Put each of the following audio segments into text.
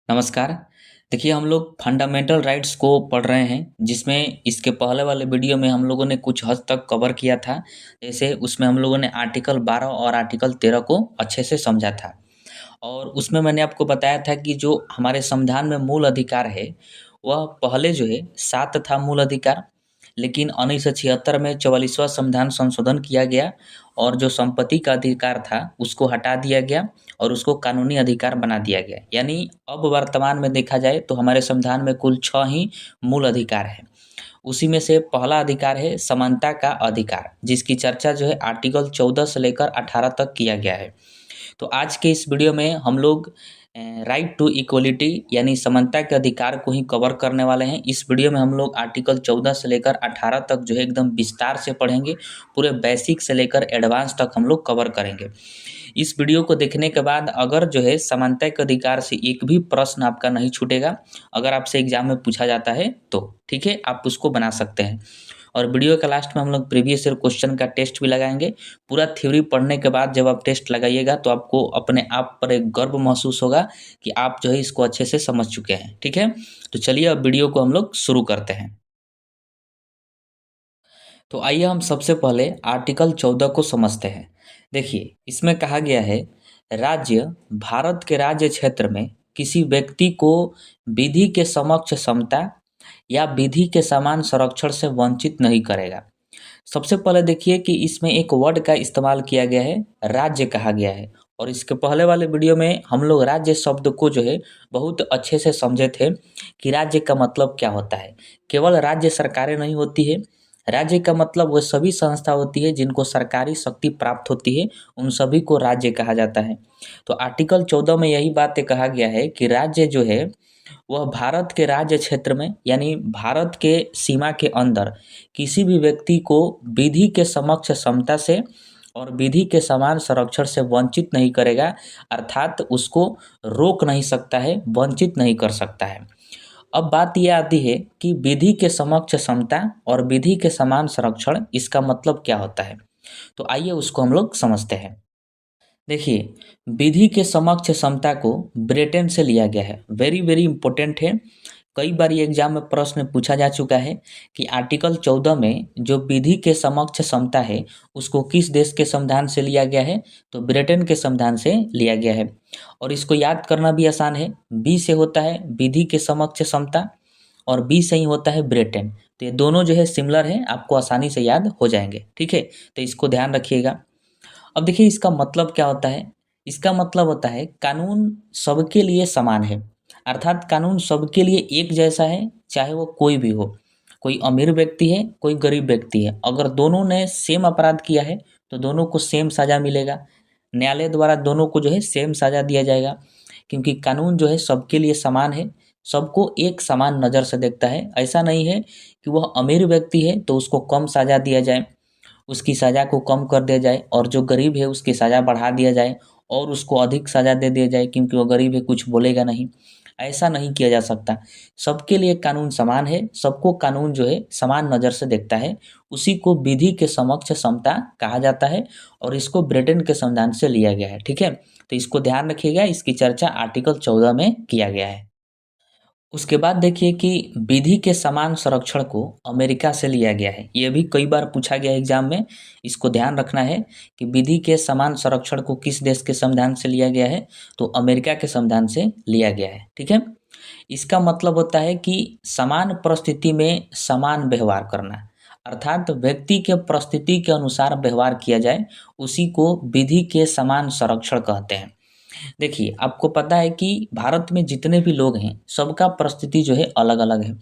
नमस्कार। देखिए हम लोग फंडामेंटल राइट्स को पढ़ रहे हैं जिसमें इसके पहले वाले वीडियो में हम लोगों ने कुछ हद तक कवर किया था। जैसे उसमें हम लोगों ने आर्टिकल 12 और आर्टिकल 13 को अच्छे से समझा था। और उसमें मैंने आपको बताया था कि जो हमारे संविधान में मूल अधिकार है, वह पहले जो है 7 था मूल अधिकार, लेकिन 1976 में 44वां संविधान संशोधन किया गया और जो संपत्ति का अधिकार था उसको हटा दिया गया और उसको कानूनी अधिकार बना दिया गया। यानी अब वर्तमान में देखा जाए तो हमारे संविधान में कुल 6 ही मूल अधिकार हैं। उसी में से पहला अधिकार है समानता का अधिकार, जिसकी चर्चा जो है आर्टिकल 14 से लेकर 18 तक किया गया है। तो आज के इस वीडियो में हम लोग राइट टू इक्वलिटी यानी समानता के अधिकार को ही कवर करने वाले हैं। इस वीडियो में हम लोग आर्टिकल 14 से लेकर 18 तक जो है एकदम विस्तार से पढ़ेंगे। पूरे बेसिक से लेकर एडवांस तक हम लोग कवर करेंगे। इस वीडियो को देखने के बाद अगर जो है समानता के अधिकार से एक भी प्रश्न आपका नहीं छूटेगा, अगर आपसे एग्जाम में पूछा जाता है तो ठीक है, आप उसको बना सकते हैं। और वीडियो के लास्ट में हम लोग प्रीवियस ईयर क्वेश्चन का टेस्ट भी लगाएंगे। पूरा थ्योरी पढ़ने के बाद जब आप टेस्ट लगाइएगा तो आपको अपने आप पर एक गर्व महसूस होगा कि आप जो है इसको अच्छे से समझ चुके हैं। ठीक है, तो चलिए अब वीडियो को हम लोग शुरू करते हैं। तो आइए हम सबसे पहले आर्टिकल 14 को समझते हैं। देखिए इसमें कहा गया है, राज्य भारत के राज्य क्षेत्र में किसी व्यक्ति को विधि के समक्ष समता या विधि के समान संरक्षण से वंचित नहीं करेगा। सबसे पहले देखिए कि इसमें एक वर्ड का इस्तेमाल किया गया है, राज्य कहा गया है। और इसके पहले वाले वीडियो में हम लोग राज्य शब्द को जो है बहुत अच्छे से समझे थे कि राज्य का मतलब क्या होता है। केवल राज्य सरकारें नहीं होती है, राज्य का मतलब वह सभी संस्था होती है जिनको सरकारी शक्ति प्राप्त होती है, उन सभी को राज्य कहा जाता है। तो आर्टिकल 14 में यही बात कहा गया है कि राज्य जो है वह भारत के राज्य क्षेत्र में यानी भारत के सीमा के अंदर किसी भी व्यक्ति को विधि के समक्ष समता से और विधि के समान संरक्षण से वंचित नहीं करेगा, अर्थात उसको रोक नहीं सकता है, वंचित नहीं कर सकता है। अब बात यह आती है कि विधि के समक्ष समता और विधि के समान संरक्षण, इसका मतलब क्या होता है। तो आइए उसको हम लोग समझते हैं। देखिए विधि के समक्ष समता को ब्रिटेन से लिया गया है। वेरी वेरी इंपॉर्टेंट है। कई बार ये एग्जाम में प्रश्न पूछा जा चुका है कि आर्टिकल 14 में जो विधि के समक्ष समता है उसको किस देश के संविधान से लिया गया है, तो ब्रिटेन के संविधान से लिया गया है। और इसको याद करना भी आसान है। बी से होता है विधि के समक्ष समता और बी से ही होता है ब्रिटेन। तो ये दोनों जो है सिमिलर है, आपको आसानी से याद हो जाएंगे। ठीक है, तो इसको ध्यान रखिएगा। अब देखिए इसका मतलब क्या होता है। इसका मतलब होता है कानून सबके लिए समान है, अर्थात कानून सबके लिए एक जैसा है, चाहे वो कोई भी हो। कोई अमीर व्यक्ति है, कोई गरीब व्यक्ति है, अगर दोनों ने सेम अपराध किया है तो दोनों को सेम सज़ा मिलेगा। न्यायालय द्वारा दोनों को जो है सेम सज़ा दिया जाएगा, क्योंकि कानून जो है सबके लिए समान है, सबको एक समान नज़र से देखता है। ऐसा नहीं है कि वह अमीर व्यक्ति है तो उसको कम सज़ा दिया जाए, उसकी सज़ा को कम कर दिया जाए, और जो गरीब है उसकी सज़ा बढ़ा दिया जाए और उसको अधिक सज़ा दे दिया जाए क्योंकि वो गरीब है, कुछ बोलेगा नहीं। ऐसा नहीं किया जा सकता। सबके लिए कानून समान है, सबको कानून जो है समान नज़र से देखता है। उसी को विधि के समक्ष समता कहा जाता है और इसको ब्रिटेन के संविधान से लिया गया है। ठीक है, तो इसको ध्यान रखिएगा, इसकी चर्चा आर्टिकल 14 में किया गया है। उसके बाद देखिए कि विधि के समान संरक्षण को अमेरिका से लिया गया है। ये भी कई बार पूछा गया है एग्जाम में, इसको ध्यान रखना है कि विधि के समान संरक्षण को किस देश के संविधान से लिया गया है, तो अमेरिका के संविधान से लिया गया है। ठीक है, इसका मतलब होता है कि समान परिस्थिति में समान व्यवहार करना, अर्थात व्यक्ति के परिस्थिति के अनुसार व्यवहार किया जाए, उसी को विधि के समान संरक्षण कहते हैं। देखिए आपको पता है कि भारत में जितने भी लोग हैं सबका परिस्थिति जो है अलग अलग है।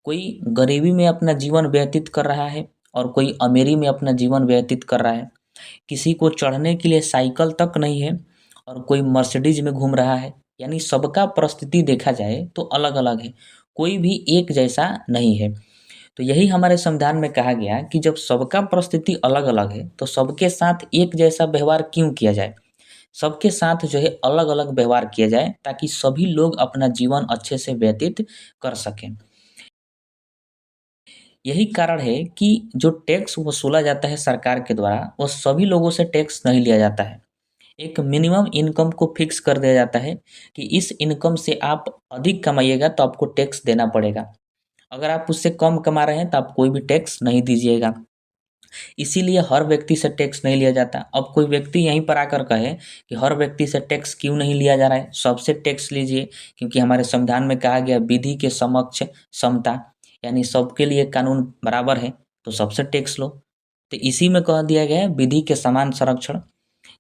कोई गरीबी में अपना जीवन व्यतीत कर रहा है और कोई अमीरी में अपना जीवन व्यतीत कर रहा है। किसी को चढ़ने के लिए साइकिल तक नहीं है और कोई मर्सिडीज में घूम रहा है। यानी सबका परिस्थिति देखा जाए तो अलग अलग है, कोई भी एक जैसा नहीं है। तो यही हमारे संविधान में कहा गया कि जब सबका परिस्थिति अलग अलग है तो सबके साथ एक जैसा व्यवहार क्यों किया जाए, सबके साथ जो है अलग अलग व्यवहार किया जाए ताकि सभी लोग अपना जीवन अच्छे से व्यतीत कर सकें। यही कारण है कि जो टैक्स वसूला जाता है सरकार के द्वारा, वो सभी लोगों से टैक्स नहीं लिया जाता है। एक मिनिमम इनकम को फिक्स कर दिया जाता है कि इस इनकम से आप अधिक कमाइएगा तो आपको टैक्स देना पड़ेगा। अगर आप उससे कम कमा रहे हैं तो आप कोई भी टैक्स नहीं दीजिएगा। इसीलिए हर व्यक्ति से टैक्स नहीं लिया जाता। अब कोई व्यक्ति यहीं पर आकर कहे कि हर व्यक्ति से टैक्स क्यों नहीं लिया जा रहा है, सबसे टैक्स लीजिए, क्योंकि हमारे संविधान में कहा गया विधि के समक्ष समता, यानी सबके लिए कानून बराबर है, तो सबसे टैक्स लो। तो इसी में कह दिया गया है विधि के समान संरक्षण,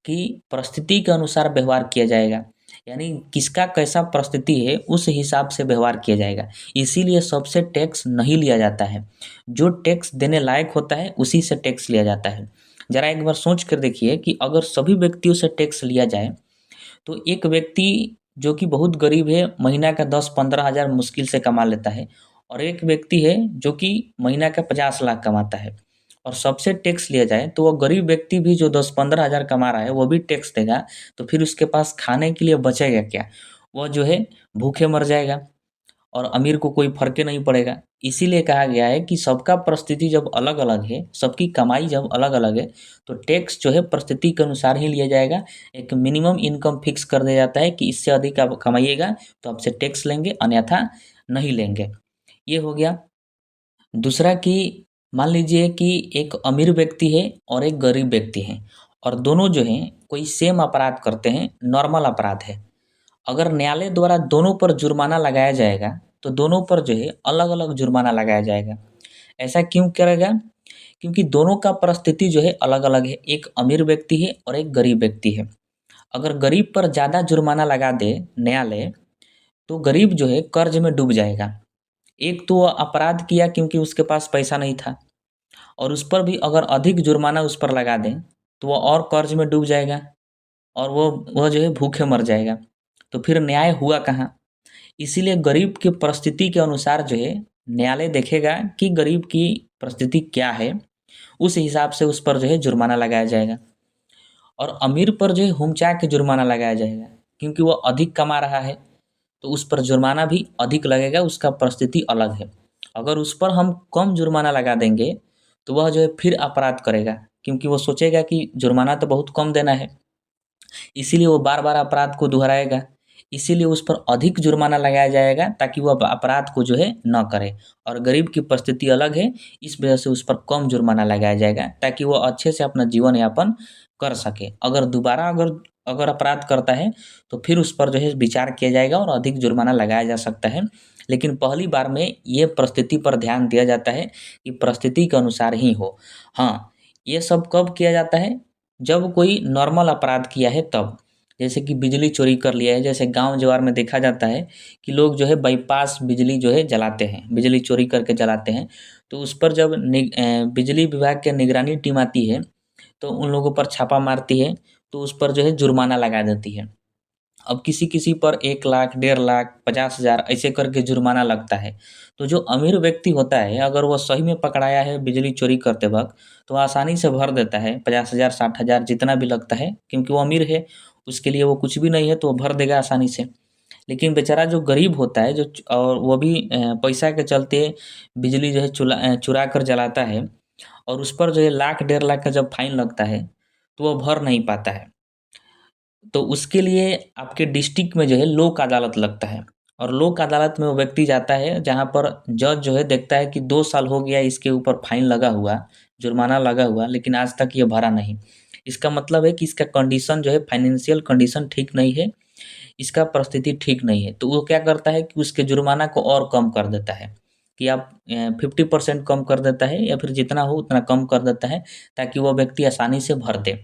कि परिस्थिति के अनुसार व्यवहार किया जाएगा, यानी किसका कैसा परिस्थिति है उस हिसाब से व्यवहार किया जाएगा। इसीलिए सबसे टैक्स नहीं लिया जाता है। जो टैक्स देने लायक होता है उसी से टैक्स लिया जाता है। ज़रा एक बार सोच कर देखिए कि अगर सभी व्यक्तियों से टैक्स लिया जाए तो एक व्यक्ति जो कि बहुत गरीब है, महीना का 10-15 हज़ार मुश्किल से कमा लेता है, और एक व्यक्ति है जो कि महीना का 50 लाख कमाता है, और सबसे टैक्स लिया जाए तो वो गरीब व्यक्ति भी जो 10-15 हज़ार कमा रहा है वो भी टैक्स देगा, तो फिर उसके पास खाने के लिए बचेगा क्या? वह जो है भूखे मर जाएगा, और अमीर को कोई फ़र्क ही नहीं पड़ेगा। इसीलिए कहा गया है कि सबका परिस्थिति जब अलग-अलग है, सबकी कमाई जब अलग-अलग है, तो टैक्स जो है परिस्थिति के अनुसार ही लिया जाएगा। एक मिनिमम इनकम फिक्स कर दिया जाता है कि इससे अधिक आप कमाइएगा तो आपसे टैक्स लेंगे, अन्यथा नहीं लेंगे। ये हो गया। दूसरा कि मान लीजिए कि एक अमीर व्यक्ति है और एक गरीब व्यक्ति है, और दोनों जो हैं कोई सेम अपराध करते हैं, नॉर्मल अपराध है। अगर न्यायालय द्वारा दोनों पर जुर्माना लगाया जाएगा, तो दोनों पर जो है अलग-अलग जुर्माना लगाया जाएगा। ऐसा क्यों करेगा? क्योंकि दोनों का परिस्थिति जो है अलग-अलग है। एक अमीर व्यक्ति है और एक गरीब व्यक्ति है। अगर गरीब पर ज़्यादा जुर्माना लगा दे न्यायालय, तो गरीब जो है कर्ज में डूब जाएगा। एक तो वो अपराध किया क्योंकि उसके पास पैसा नहीं था, और उस पर भी अगर अधिक जुर्माना उस पर लगा दें, तो वो और कर्ज में डूब जाएगा, और वो जो है भूखे मर जाएगा। तो फिर न्याय हुआ कहाँ? इसीलिए गरीब की परिस्थिति के अनुसार जो है न्यायालय देखेगा कि गरीब की परिस्थिति क्या है, उस हिसाब से उस पर जो है जुर्माना लगाया जाएगा। और अमीर पर जो है हुमचा के जुर्माना लगाया जाएगा, क्योंकि वो अधिक कमा रहा है, तो उस पर जुर्माना भी अधिक लगेगा, उसका परिस्थिति अलग है। अगर उस पर हम कम जुर्माना लगा देंगे, तो वह जो है फिर अपराध करेगा, क्योंकि वो सोचेगा कि जुर्माना तो बहुत कम देना है, इसीलिए वो बार-बार अपराध को दोहराएगा। इसीलिए उस पर अधिक जुर्माना लगाया जाएगा ताकि वो अपराध को जो है न करे, और गरीब की परिस्थिति अलग है, इस वजह से उस पर कम जुर्माना लगाया जाएगा ताकि वो अच्छे से अपना जीवन यापन कर सके। अगर दोबारा अगर अगर अपराध करता है तो फिर उस पर जो है विचार किया जाएगा और अधिक जुर्माना लगाया जा सकता है। लेकिन पहली बार में ये परिस्थिति पर ध्यान दिया जाता है कि परिस्थिति के अनुसार ही हो। हाँ, ये सब कब किया जाता है? जब कोई नॉर्मल अपराध किया है तब। जैसे कि बिजली चोरी कर लिया है, जैसे गाँव जवार में देखा जाता है कि लोग जो है बाईपास बिजली जो है जलाते हैं, बिजली चोरी करके जलाते हैं। तो उस पर जब बिजली विभाग की निगरानी टीम आती है, तो उन लोगों पर छापा मारती है, तो उस पर जो है जुर्माना लगा देती है। अब किसी-किसी पर 1 लाख, 1.5 लाख, 50,000 ऐसे करके जुर्माना लगता है। तो जो अमीर व्यक्ति होता है, अगर वो सही में पकड़ाया है बिजली चोरी करते वक़्त, तो आसानी से भर देता है 50,000, 60,000 जितना भी लगता है, क्योंकि वो अमीर है, उसके लिए वो कुछ भी नहीं है तो वो भर देगा आसानी से। लेकिन बेचारा जो गरीब होता है, और वो भी पैसा के चलते बिजली जो है चुरा कर जलाता है, और उस पर जो है लाख, 1.5 लाख का जब फाइन लगता है, तो वो भर नहीं पाता है। तो उसके लिए आपके डिस्ट्रिक्ट में जो है लोक अदालत लगता है, और लोक अदालत में वो व्यक्ति जाता है जहाँ पर जज जो है देखता है कि 2 साल हो गया इसके ऊपर फाइन लगा हुआ, जुर्माना लगा हुआ, लेकिन आज तक ये भरा नहीं। इसका मतलब है कि इसका कंडीशन जो है फाइनेंशियल कंडीशन ठीक नहीं है, इसका परिस्थिति ठीक नहीं है। तो वो क्या करता है कि उसके जुर्माना को और कम कर देता है, कि आप 50% कम कर देता है, या फिर जितना हो उतना कम कर देता है, ताकि वो व्यक्ति आसानी से भर दे।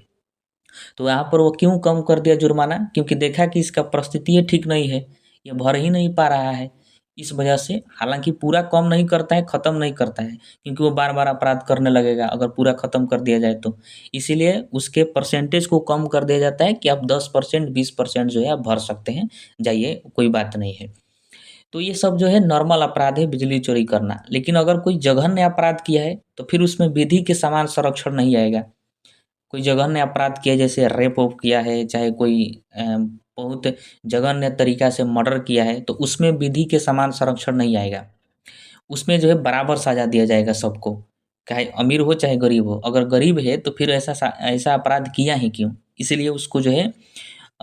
तो यहाँ पर वो क्यों कम कर दिया जुर्माना? क्योंकि देखा कि इसका परिस्थिति ही ठीक नहीं है, ये भर ही नहीं पा रहा है। इस वजह से हालाँकि पूरा कम नहीं करता है, ख़त्म नहीं करता है, क्योंकि वो बार-बार अपराध करने लगेगा अगर पूरा ख़त्म कर दिया जाए तो। इसीलिए उसके परसेंटेज को कम कर दिया जाता है कि आप 10%, 20% जो है आप भर सकते हैं, जाइए कोई बात नहीं है। तो ये सब जो है नॉर्मल अपराध है बिजली चोरी करना। लेकिन अगर कोई जघन्य अपराध किया है, तो फिर उसमें विधि के समान संरक्षण नहीं आएगा। कोई जघन्य अपराध किया, जैसे रेप-वेप किया है, चाहे कोई बहुत जघन्य तरीका से मर्डर किया है, तो उसमें विधि के समान संरक्षण नहीं आएगा। उसमें जो है बराबर सज़ा दिया जाएगा सबको, चाहे अमीर हो चाहे गरीब हो। अगर गरीब है तो फिर ऐसा अपराध किया ही क्यों? इसीलिए उसको जो है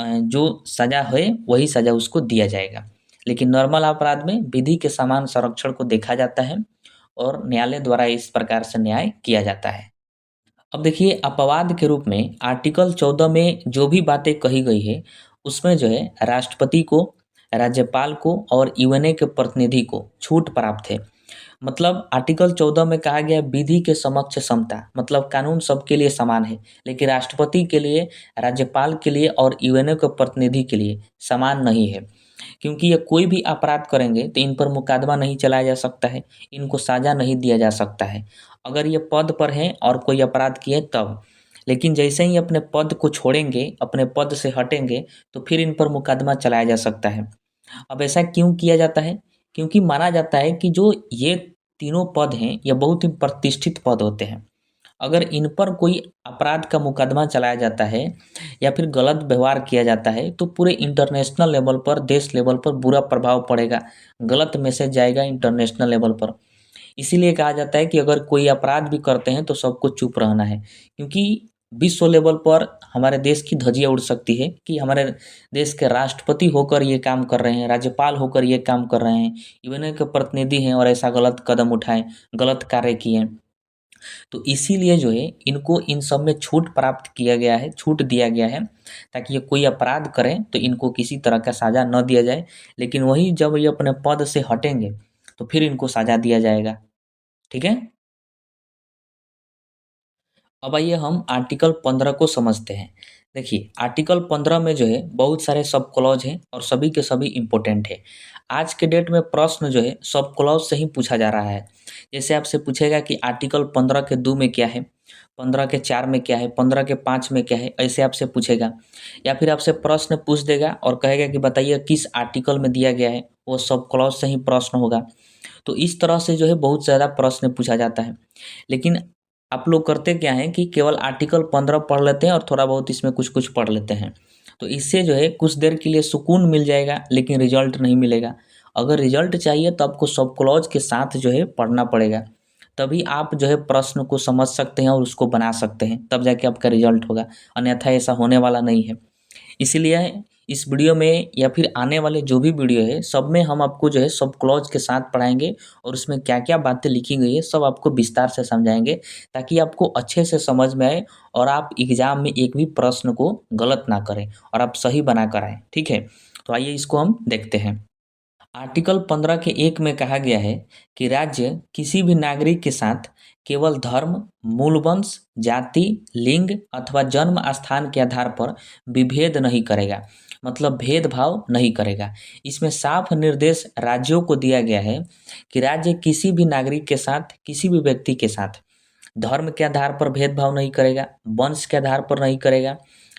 जो सज़ा है वही सज़ा उसको दिया जाएगा। लेकिन नॉर्मल अपराध में विधि के समान संरक्षण को देखा जाता है और न्यायालय द्वारा इस प्रकार से न्याय किया जाता है। अब देखिए अपवाद के रूप में आर्टिकल 14 में जो भी बातें कही गई है, उसमें जो है राष्ट्रपति को, राज्यपाल को और यूएनए के प्रतिनिधि को छूट प्राप्त है। मतलब आर्टिकल 14 में कहा गया विधि के समक्ष समता, मतलब कानून सबके लिए समान है, लेकिन राष्ट्रपति के लिए, राज्यपाल के लिए और यूएनए के प्रतिनिधि के लिए समान नहीं है। क्योंकि ये कोई भी अपराध करेंगे तो इन पर मुकदमा नहीं चलाया जा सकता है, इनको सज़ा नहीं दिया जा सकता है। अगर ये पद पर हैं और कोई अपराध किए तब। लेकिन जैसे ही अपने पद को छोड़ेंगे, अपने पद से हटेंगे, तो फिर इन पर मुकदमा चलाया जा सकता है। अब ऐसा क्यों किया जाता है? क्योंकि माना जाता है कि जो ये तीनों पद हैं, ये बहुत ही प्रतिष्ठित पद होते हैं। अगर इन पर कोई अपराध का मुकदमा चलाया जाता है या फिर गलत व्यवहार किया जाता है, तो पूरे इंटरनेशनल लेवल पर, देश लेवल पर बुरा प्रभाव पड़ेगा, गलत मैसेज जाएगा इंटरनेशनल लेवल पर। इसीलिए कहा जाता है कि अगर कोई अपराध भी करते हैं तो सबको चुप रहना है, क्योंकि विश्व लेवल पर हमारे देश की धज्जियाँ उड़ सकती है कि हमारे देश के राष्ट्रपति होकर ये काम कर रहे हैं, राज्यपाल होकर ये काम कर रहे हैं, यूएनए के प्रतिनिधि हैं और ऐसा गलत कदम उठाएँ, गलत कार्य किए। तो इसीलिए जो है इनको इन सब में छूट प्राप्त किया गया है, छूट दिया गया है, ताकि ये कोई अपराध करें तो इनको किसी तरह का सज़ा न दिया जाए। लेकिन वही जब ये अपने पद से हटेंगे तो फिर इनको सज़ा दिया जाएगा। ठीक है? अब आइए हम आर्टिकल 15 को समझते हैं। देखिए आर्टिकल 15 में जो है बहुत सारे सब क्लॉज हैं और सभी के सभी इम्पोर्टेंट है। आज के डेट में प्रश्न जो है सब क्लॉज से ही पूछा जा रहा है। जैसे आपसे पूछेगा कि आर्टिकल 15 के 2 में क्या है, 15 के 4 में क्या है, 15 के 5 में क्या है, ऐसे आपसे पूछेगा। या फिर आपसे प्रश्न पूछ देगा और कहेगा कि बताइए किस आर्टिकल में दिया गया है, वो सब क्लॉज से ही प्रश्न होगा। तो इस तरह से जो है बहुत ज़्यादा प्रश्न पूछा जाता है। लेकिन आप लोग करते क्या हैं कि केवल आर्टिकल 15 पढ़ लेते हैं और थोड़ा बहुत इसमें कुछ-कुछ पढ़ लेते हैं। तो इससे जो है कुछ देर के लिए सुकून मिल जाएगा, लेकिन रिज़ल्ट नहीं मिलेगा। अगर रिज़ल्ट चाहिए तो आपको सब क्लॉज के साथ जो है पढ़ना पड़ेगा। तभी आप जो है प्रश्न को समझ सकते हैं और उसको बना सकते हैं, तब जाके आपका रिज़ल्ट होगा, अन्यथा ऐसा होने वाला नहीं है। इसीलिए इस वीडियो में या फिर आने वाले जो भी वीडियो है, सब में हम आपको जो है सब क्लॉज के साथ पढ़ाएँगे और उसमें क्या-क्या बातें लिखी गई है, सब आपको विस्तार से समझाएँगे, ताकि आपको अच्छे से समझ में आए और आप एग्ज़ाम में एक भी प्रश्न को गलत ना करें और आप सही बना कर आएँ। ठीक है? तो आइए इसको हम देखते हैं। आर्टिकल 15 के 1 में कहा गया है कि राज्य किसी भी नागरिक के साथ केवल धर्म, मूल वंश, जाति, लिंग अथवा जन्म स्थान के आधार पर विभेद नहीं करेगा, मतलब भेदभाव नहीं करेगा। इसमें साफ निर्देश राज्यों को दिया गया है कि राज्य किसी भी नागरिक के साथ, किसी भी व्यक्ति के साथ धर्म के आधार पर भेदभाव नहीं करेगा, वंश के आधार पर नहीं करेगा,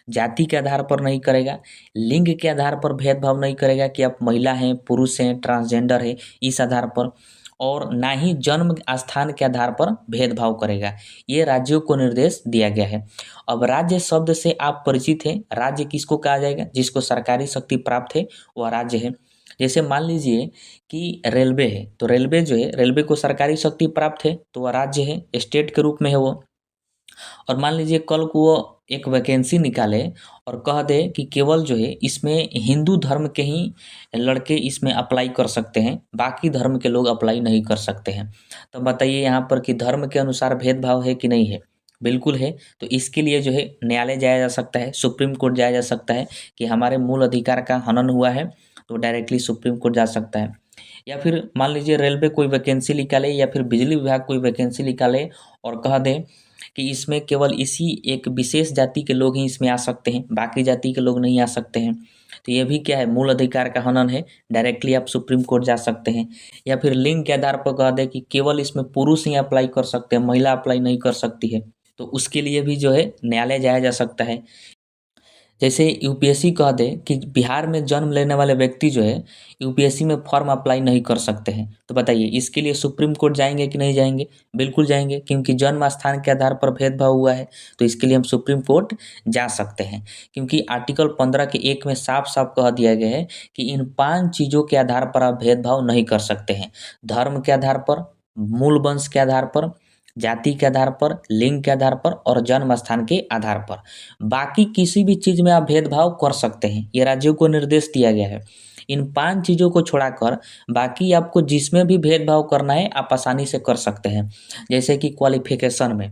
जाति के आधार पर नहीं करेगा, लिंग के आधार पर भेदभाव नहीं करेगा कि आप महिला हैं, पुरुष हैं, ट्रांसजेंडर हैं, इस आधार पर, और ना ही जन्म स्थान के आधार पर भेदभाव करेगा। ये राज्यों को निर्देश दिया गया है। अब राज्य शब्द से आप परिचित हैं। राज्य किसको कहा जाएगा? जिसको सरकारी शक्ति प्राप्त है वह राज्य है। जैसे मान लीजिए कि रेलवे है, तो रेलवे जो है, रेलवे को सरकारी शक्ति प्राप्त है तो वह राज्य है, स्टेट के रूप में है वो। और मान लीजिए कल को वो एक वैकेंसी निकाले और कह दे कि केवल जो है इसमें हिंदू धर्म के ही लड़के इसमें अप्लाई कर सकते हैं, बाकी धर्म के लोग अप्लाई नहीं कर सकते हैं। तो बताइए यहाँ पर कि धर्म के अनुसार भेदभाव है कि नहीं है? बिल्कुल है। तो इसके लिए जो है न्यायालय जाया जा सकता है, सुप्रीम कोर्ट जाया जा सकता है कि हमारे मूल अधिकार का हनन हुआ है, तो डायरेक्टली सुप्रीम कोर्ट जा सकता है। या फिर मान लीजिए रेलवे कोई वैकेंसी निकाले या फिर बिजली विभाग कोई वैकेंसी निकाले और कह दे कि इसमें केवल इसी एक विशेष जाति के लोग ही इसमें आ सकते हैं, बाकी जाति के लोग नहीं आ सकते हैं। तो ये भी क्या है? मूल अधिकार का हनन है, डायरेक्टली आप सुप्रीम कोर्ट जा सकते हैं। या फिर लिंग के आधार पर कह दें कि केवल इसमें पुरुष ही अप्लाई कर सकते हैं, महिला अप्लाई नहीं कर सकती है, तो उसके लिए भी जो है न्यायालय जाया जा सकता है। जैसे यूपीएससी कह दे कि बिहार में जन्म लेने वाले व्यक्ति जो है यूपीएससी में फॉर्म अप्लाई नहीं कर सकते हैं, तो बताइए इसके लिए सुप्रीम कोर्ट जाएंगे कि नहीं जाएंगे? बिल्कुल जाएंगे, क्योंकि जन्म स्थान के आधार पर भेदभाव हुआ है, तो इसके लिए हम सुप्रीम कोर्ट जा सकते हैं। क्योंकि आर्टिकल 15 के 1 में साफ साफ कह दिया गया है कि इन 5 चीज़ों के आधार पर आप भेदभाव नहीं कर सकते हैं। धर्म के आधार पर, मूल वंश के आधार पर, जाति के आधार पर, लिंग के आधार पर और जन्म स्थान के आधार पर। बाकी किसी भी चीज़ में आप भेदभाव कर सकते हैं, ये राज्यों को निर्देश दिया गया है। इन 5 चीज़ों को छोड़ाकर बाकी आपको जिसमें भी भेदभाव करना है आप आसानी से कर सकते हैं। जैसे कि क्वालिफ़िकेशन में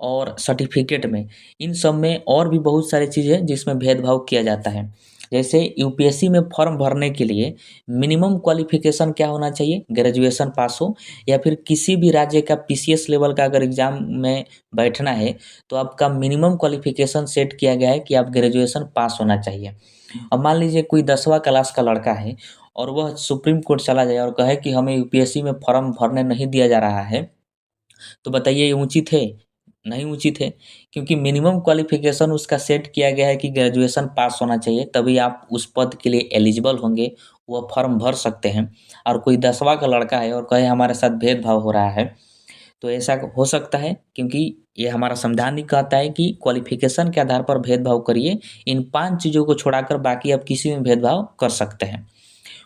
और सर्टिफ़िकेट में, इन सब में और भी बहुत सारी चीज़ें हैं जिसमें भेदभाव किया जाता है। जैसे यूपीएससी में फॉर्म भरने के लिए मिनिमम क्वालिफ़िकेशन क्या होना चाहिए? ग्रेजुएशन पास हो, या फिर किसी भी राज्य का पीसीएस लेवल का अगर एग्ज़ाम में बैठना है, तो आपका मिनिमम क्वालिफ़िकेशन सेट किया गया है कि आप ग्रेजुएशन पास होना चाहिए। अब मान लीजिए कोई 10वां क्लास का लड़का है और वह सुप्रीम कोर्ट चला जाए और कहे कि हमें यूपीएससी में फॉर्म भरने नहीं दिया जा रहा है, तो बताइए ये उचित है? नहीं उचित है, क्योंकि मिनिमम क्वालिफ़िकेशन उसका सेट किया गया है कि ग्रेजुएशन पास होना चाहिए, तभी आप उस पद के लिए एलिजिबल होंगे, वह फॉर्म भर सकते हैं। और कोई 10वां का लड़का है और कहे हमारे साथ भेदभाव हो रहा है, तो ऐसा हो सकता है, क्योंकि ये हमारा संविधान ही कहता है कि क्वालिफ़िकेशन के आधार पर भेदभाव करिए। इन 5 चीज़ों को छोड़ाकर बाकी आप किसी में भेदभाव कर सकते हैं।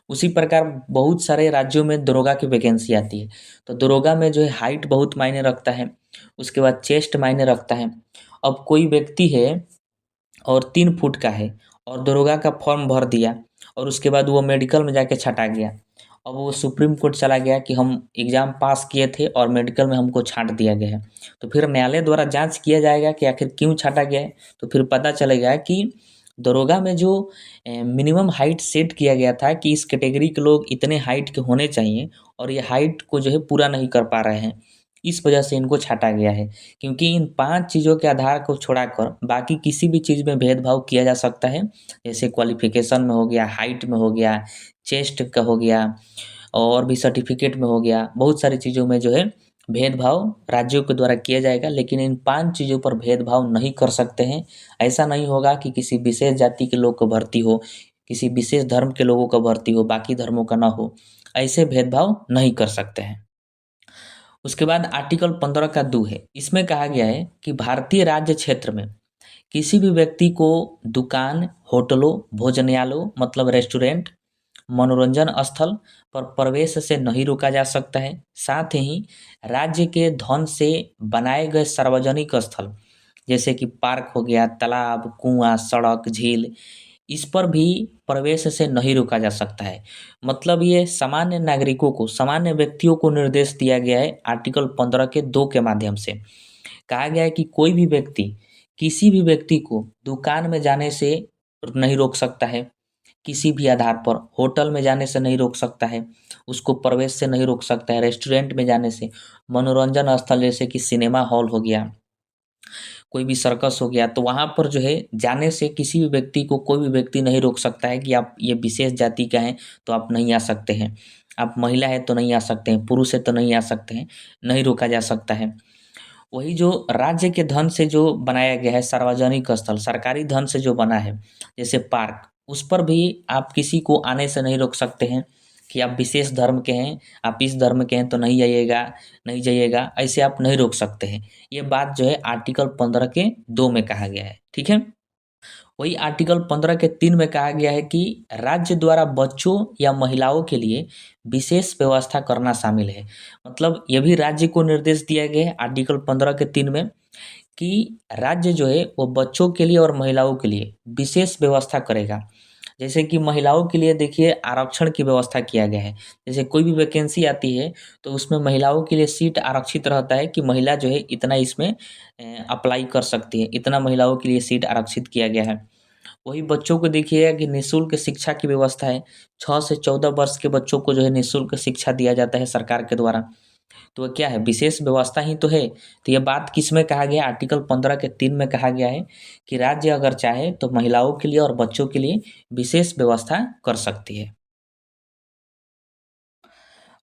उसी प्रकार बहुत सारे राज्यों में दरोगा की वैकेंसी आती है, तो दरोगा में जो है हाइट बहुत मायने रखता है, उसके बाद चेस्ट मायने रखता है। अब कोई व्यक्ति है और 3 फुट का है और दरोगा का फॉर्म भर दिया और उसके बाद वो मेडिकल में जाके छँटा गया। अब वो सुप्रीम कोर्ट चला गया कि हम एग्ज़ाम पास किए थे और मेडिकल में हमको छाँट दिया गया है। तो फिर न्यायालय द्वारा जाँच किया जाएगा कि आखिर क्यों छाँटा गया है, तो फिर पता चलेगा कि दरोगा में जो मिनिमम हाइट सेट किया गया था कि इस कैटेगरी के लोग इतने हाइट के होने चाहिए और ये हाइट को जो है पूरा नहीं कर पा रहे हैं। इस वजह से इनको छाँटा गया है, क्योंकि इन 5 चीज़ों के आधार को छोड़ाकर बाकी किसी भी चीज़ में भेदभाव किया जा सकता है। जैसे क्वालिफ़िकेशन में हो गया, हाइट में हो गया, चेस्ट का हो गया और भी सर्टिफ़िकेट में हो गया। बहुत सारी चीज़ों में जो है भेदभाव राज्यों के द्वारा किया जाएगा, लेकिन इन 5 चीज़ों पर भेदभाव नहीं कर सकते हैं। ऐसा नहीं होगा कि किसी विशेष जाति के लोग को भर्ती हो, किसी विशेष धर्म के लोगों का भर्ती हो, बाकी धर्मों का ना हो। ऐसे भेदभाव नहीं कर सकते हैं। उसके बाद आर्टिकल 15 का 2 है। इसमें कहा गया है कि भारतीय राज्य क्षेत्र में किसी भी व्यक्ति को दुकान, होटलों, भोजनालयों मतलब रेस्टोरेंट, मनोरंजन स्थल पर प्रवेश से नहीं रोका जा सकता है। साथ ही राज्य के धन से बनाए गए सार्वजनिक स्थल, जैसे कि पार्क हो गया, तालाब, कुआँ, सड़क, झील, इस पर भी प्रवेश से नहीं रोका जा सकता है। मतलब ये सामान्य नागरिकों को, सामान्य व्यक्तियों को निर्देश दिया गया है आर्टिकल 15 के 2 के माध्यम से। कहा गया है कि कोई भी व्यक्ति, किसी भी व्यक्ति को दुकान में जाने से नहीं रोक सकता है, किसी भी आधार पर, होटल में जाने से नहीं रोक सकता है, उसको प्रवेश से नहीं रोक सकता है, रेस्टोरेंट में जाने से, मनोरंजन स्थल जैसे कि सिनेमा हॉल हो गया, कोई भी सर्कस हो गया, तो वहाँ पर जो है जाने से किसी भी व्यक्ति को कोई भी व्यक्ति नहीं रोक सकता है कि आप ये विशेष जाति का हैं तो आप नहीं आ सकते हैं, आप महिला हैं तो नहीं आ सकते हैं, पुरुष हैं तो नहीं आ सकते हैं, नहीं रोका जा सकता है। वही जो राज्य के धन से जो बनाया गया है सार्वजनिक स्थल, सरकारी धन से जो बना है, जैसे पार्क, उस पर भी आप किसी को आने से नहीं रोक सकते हैं कि आप विशेष धर्म के हैं, आप इस धर्म के हैं तो नहीं जाइएगा, ऐसे आप नहीं रोक सकते हैं। ये बात जो है आर्टिकल 15 के 2 में कहा गया है, ठीक है? वही आर्टिकल 15 के 3 में कहा गया है कि राज्य द्वारा बच्चों या महिलाओं के लिए विशेष व्यवस्था करना शामिल है। मतलब ये भी राज्य को निर्देश दिया गया है आर्टिकल 15 के 3 में कि राज्य जो है वो बच्चों के लिए और महिलाओं के लिए विशेष व्यवस्था करेगा। जैसे कि महिलाओं के लिए देखिए आरक्षण की व्यवस्था किया गया है। जैसे कोई भी वैकेंसी आती है तो उसमें महिलाओं के लिए सीट आरक्षित रहता है कि महिला जो है इतना इसमें अप्लाई कर सकती है, इतना महिलाओं के लिए सीट आरक्षित किया गया है। वही बच्चों को देखिएगा कि निःशुल्क शिक्षा की व्यवस्था है। 6 से 14 वर्ष के बच्चों को जो है निःशुल्क शिक्षा दिया जाता है सरकार के द्वारा। तो वो क्या है, विशेष व्यवस्था ही तो है। तो ये बात किसमें कहा गया, आर्टिकल 15 के 3 में कहा गया है कि राज्य अगर चाहे तो महिलाओं के लिए और बच्चों के लिए विशेष व्यवस्था कर सकती है।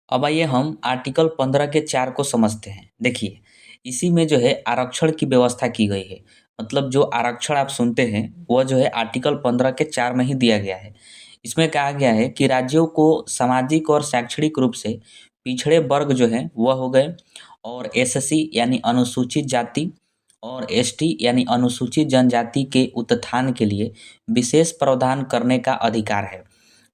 अब आइए हम आर्टिकल 15 के 4 को समझते हैं। देखिए, इसी में जो है आरक्षण की व्यवस्था की गई है। मतलब जो आरक्षण आप सुनते हैं, वह जो है आर्टिकल 15 के 4 में ही दिया गया है। इसमें कहा गया है कि राज्यों को सामाजिक और शैक्षणिक रूप से पिछड़े वर्ग जो हैं, वह हो गए, और एससी यानी अनुसूचित जाति और एसटी यानी अनुसूचित जनजाति के उत्थान के लिए विशेष प्रावधान करने का अधिकार है।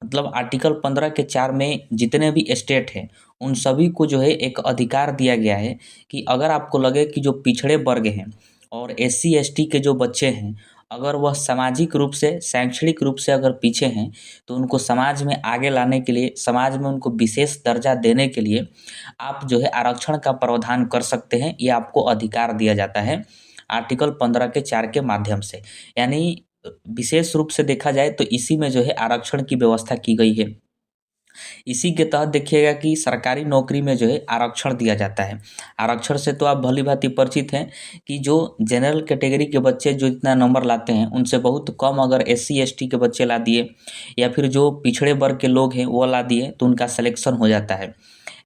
मतलब आर्टिकल 15 के 4 में जितने भी स्टेट हैं, उन सभी को जो है एक अधिकार दिया गया है कि अगर आपको लगे कि जो पिछड़े वर्ग हैं और एससी एसटी के जो बच्चे हैं, अगर वह सामाजिक रूप से, शैक्षणिक रूप से अगर पीछे हैं, तो उनको समाज में आगे लाने के लिए, समाज में उनको विशेष दर्जा देने के लिए आप जो है आरक्षण का प्रावधान कर सकते हैं। ये आपको अधिकार दिया जाता है आर्टिकल 15 के 4 के माध्यम से। यानी विशेष रूप से देखा जाए तो इसी में जो है आरक्षण की व्यवस्था की गई है। इसी के तहत देखिएगा कि सरकारी नौकरी में जो है आरक्षण दिया जाता है। आरक्षण से तो आप भली-भाँति परिचित हैं कि जो जनरल कैटेगरी के बच्चे जो इतना नंबर लाते हैं, उनसे बहुत कम अगर एससी एसटी के बच्चे ला दिए या फिर जो पिछड़े वर्ग के लोग हैं वो ला दिए, तो उनका सिलेक्शन हो जाता है।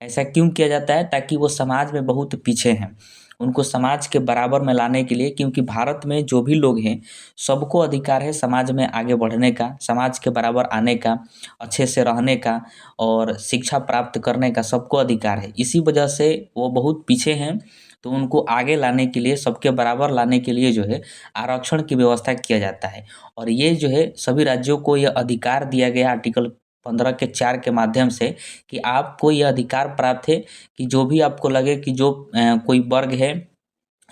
ऐसा क्यों किया जाता है? ताकि वो समाज में बहुत पीछे हैं, उनको समाज के बराबर में लाने के लिए, क्योंकि भारत में जो भी लोग हैं सबको अधिकार है समाज में आगे बढ़ने का, समाज के बराबर आने का, अच्छे से रहने का और शिक्षा प्राप्त करने का सबको अधिकार है। इसी वजह से वो बहुत पीछे हैं, तो उनको आगे लाने के लिए, सबके बराबर लाने के लिए जो है आरक्षण की व्यवस्था किया जाता है। और ये जो है सभी राज्यों को यह अधिकार दिया गया आर्टिकल 15 के 4 के माध्यम से कि आपको यह अधिकार प्राप्त है कि जो भी आपको लगे कि जो कोई वर्ग है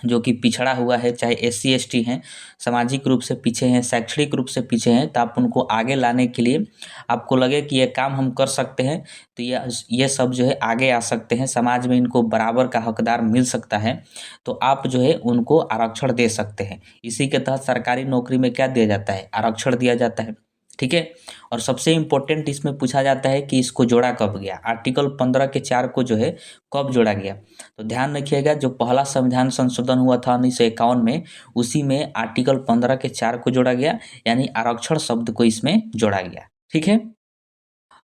जो कि पिछड़ा हुआ है, चाहे एससी एसटी हैं, सामाजिक रूप से पीछे हैं, शैक्षणिक रूप से पीछे हैं, तो आप उनको आगे लाने के लिए, आपको लगे कि ये काम हम कर सकते हैं, तो ये सब जो है आगे आ सकते हैं, समाज में इनको बराबर का हकदार मिल सकता है, तो आप जो है उनको आरक्षण दे सकते हैं। इसी के तहत सरकारी नौकरी में क्या दिया जाता है? आरक्षण दिया जाता है। ठीक है। और सबसे इम्पोर्टेंट इसमें पूछा जाता है कि इसको जोड़ा कब गया? आर्टिकल 15 के 4 को जो है कब जोड़ा गया? तो ध्यान रखिएगा, जो पहला संविधान संशोधन हुआ था 1951 में, उसी में आर्टिकल 15 के 4 को जोड़ा गया, यानी आरक्षण शब्द को इसमें जोड़ा गया। ठीक है।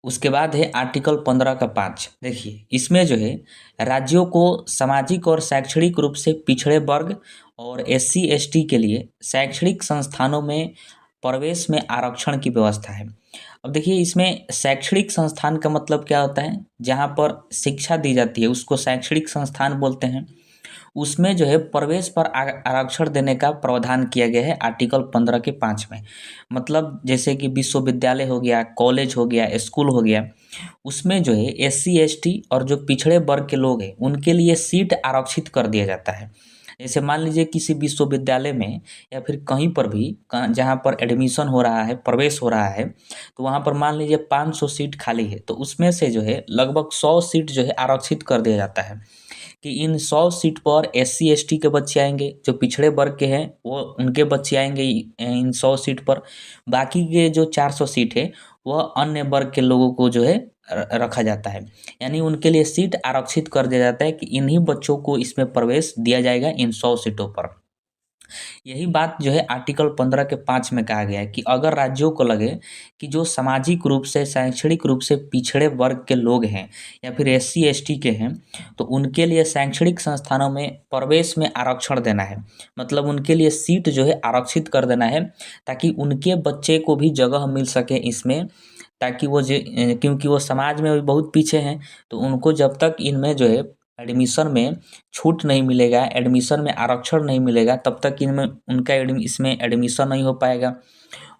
उसके बाद है आर्टिकल 15 का 5। देखिए, इसमें जो है राज्यों को सामाजिक और शैक्षणिक रूप से पिछड़े वर्ग और एससी एसटी के लिए शैक्षणिक संस्थानों में प्रवेश में आरक्षण की व्यवस्था है। अब देखिए, इसमें शैक्षणिक संस्थान का मतलब क्या होता है? जहाँ पर शिक्षा दी जाती है उसको शैक्षणिक संस्थान बोलते हैं। उसमें जो है प्रवेश पर आरक्षण देने का प्रावधान किया गया है आर्टिकल 15 के 5 में। मतलब जैसे कि विश्वविद्यालय हो गया, कॉलेज हो गया, स्कूल हो गया, उसमें जो है एससी एसटी और जो पिछड़े वर्ग के लोग हैं उनके लिए सीट आरक्षित कर दिया जाता है। जैसे मान लीजिए किसी विश्वविद्यालय में या फिर कहीं पर भी जहाँ पर एडमिशन हो रहा है, प्रवेश हो रहा है, तो वहाँ पर मान लीजिए 500 सीट खाली है, तो उसमें से जो है लगभग 100 सीट जो है आरक्षित कर दिया जाता है कि इन 100 सीट पर एससी एसटी के बच्चे आएंगे, जो पिछड़े वर्ग के हैं वो उनके बच्चे आएंगे इन 100 सीट पर। बाकी के जो 400 सीट है वह अन्य वर्ग के लोगों को जो है रखा जाता है। यानी उनके लिए सीट आरक्षित कर दिया जाता है कि इन्हीं बच्चों को इसमें प्रवेश दिया जाएगा इन 100 सीटों पर। यही बात जो है आर्टिकल 15 के 5 में कहा गया है कि अगर राज्यों को लगे कि जो सामाजिक रूप से, शैक्षणिक रूप से पिछड़े वर्ग के लोग हैं या फिर एससी एसटी के हैं, तो उनके लिए शैक्षणिक संस्थानों में प्रवेश में आरक्षण देना है। मतलब उनके लिए सीट जो है आरक्षित कर देना है ताकि उनके बच्चे को भी जगह मिल सके इसमें, ताकि वो क्योंकि वो समाज में भी बहुत पीछे हैं, तो उनको जब तक इनमें जो है एडमिशन में छूट नहीं मिलेगा, एडमिशन में आरक्षण नहीं मिलेगा, तब तक इनमें उनका इसमें एडमिशन नहीं हो पाएगा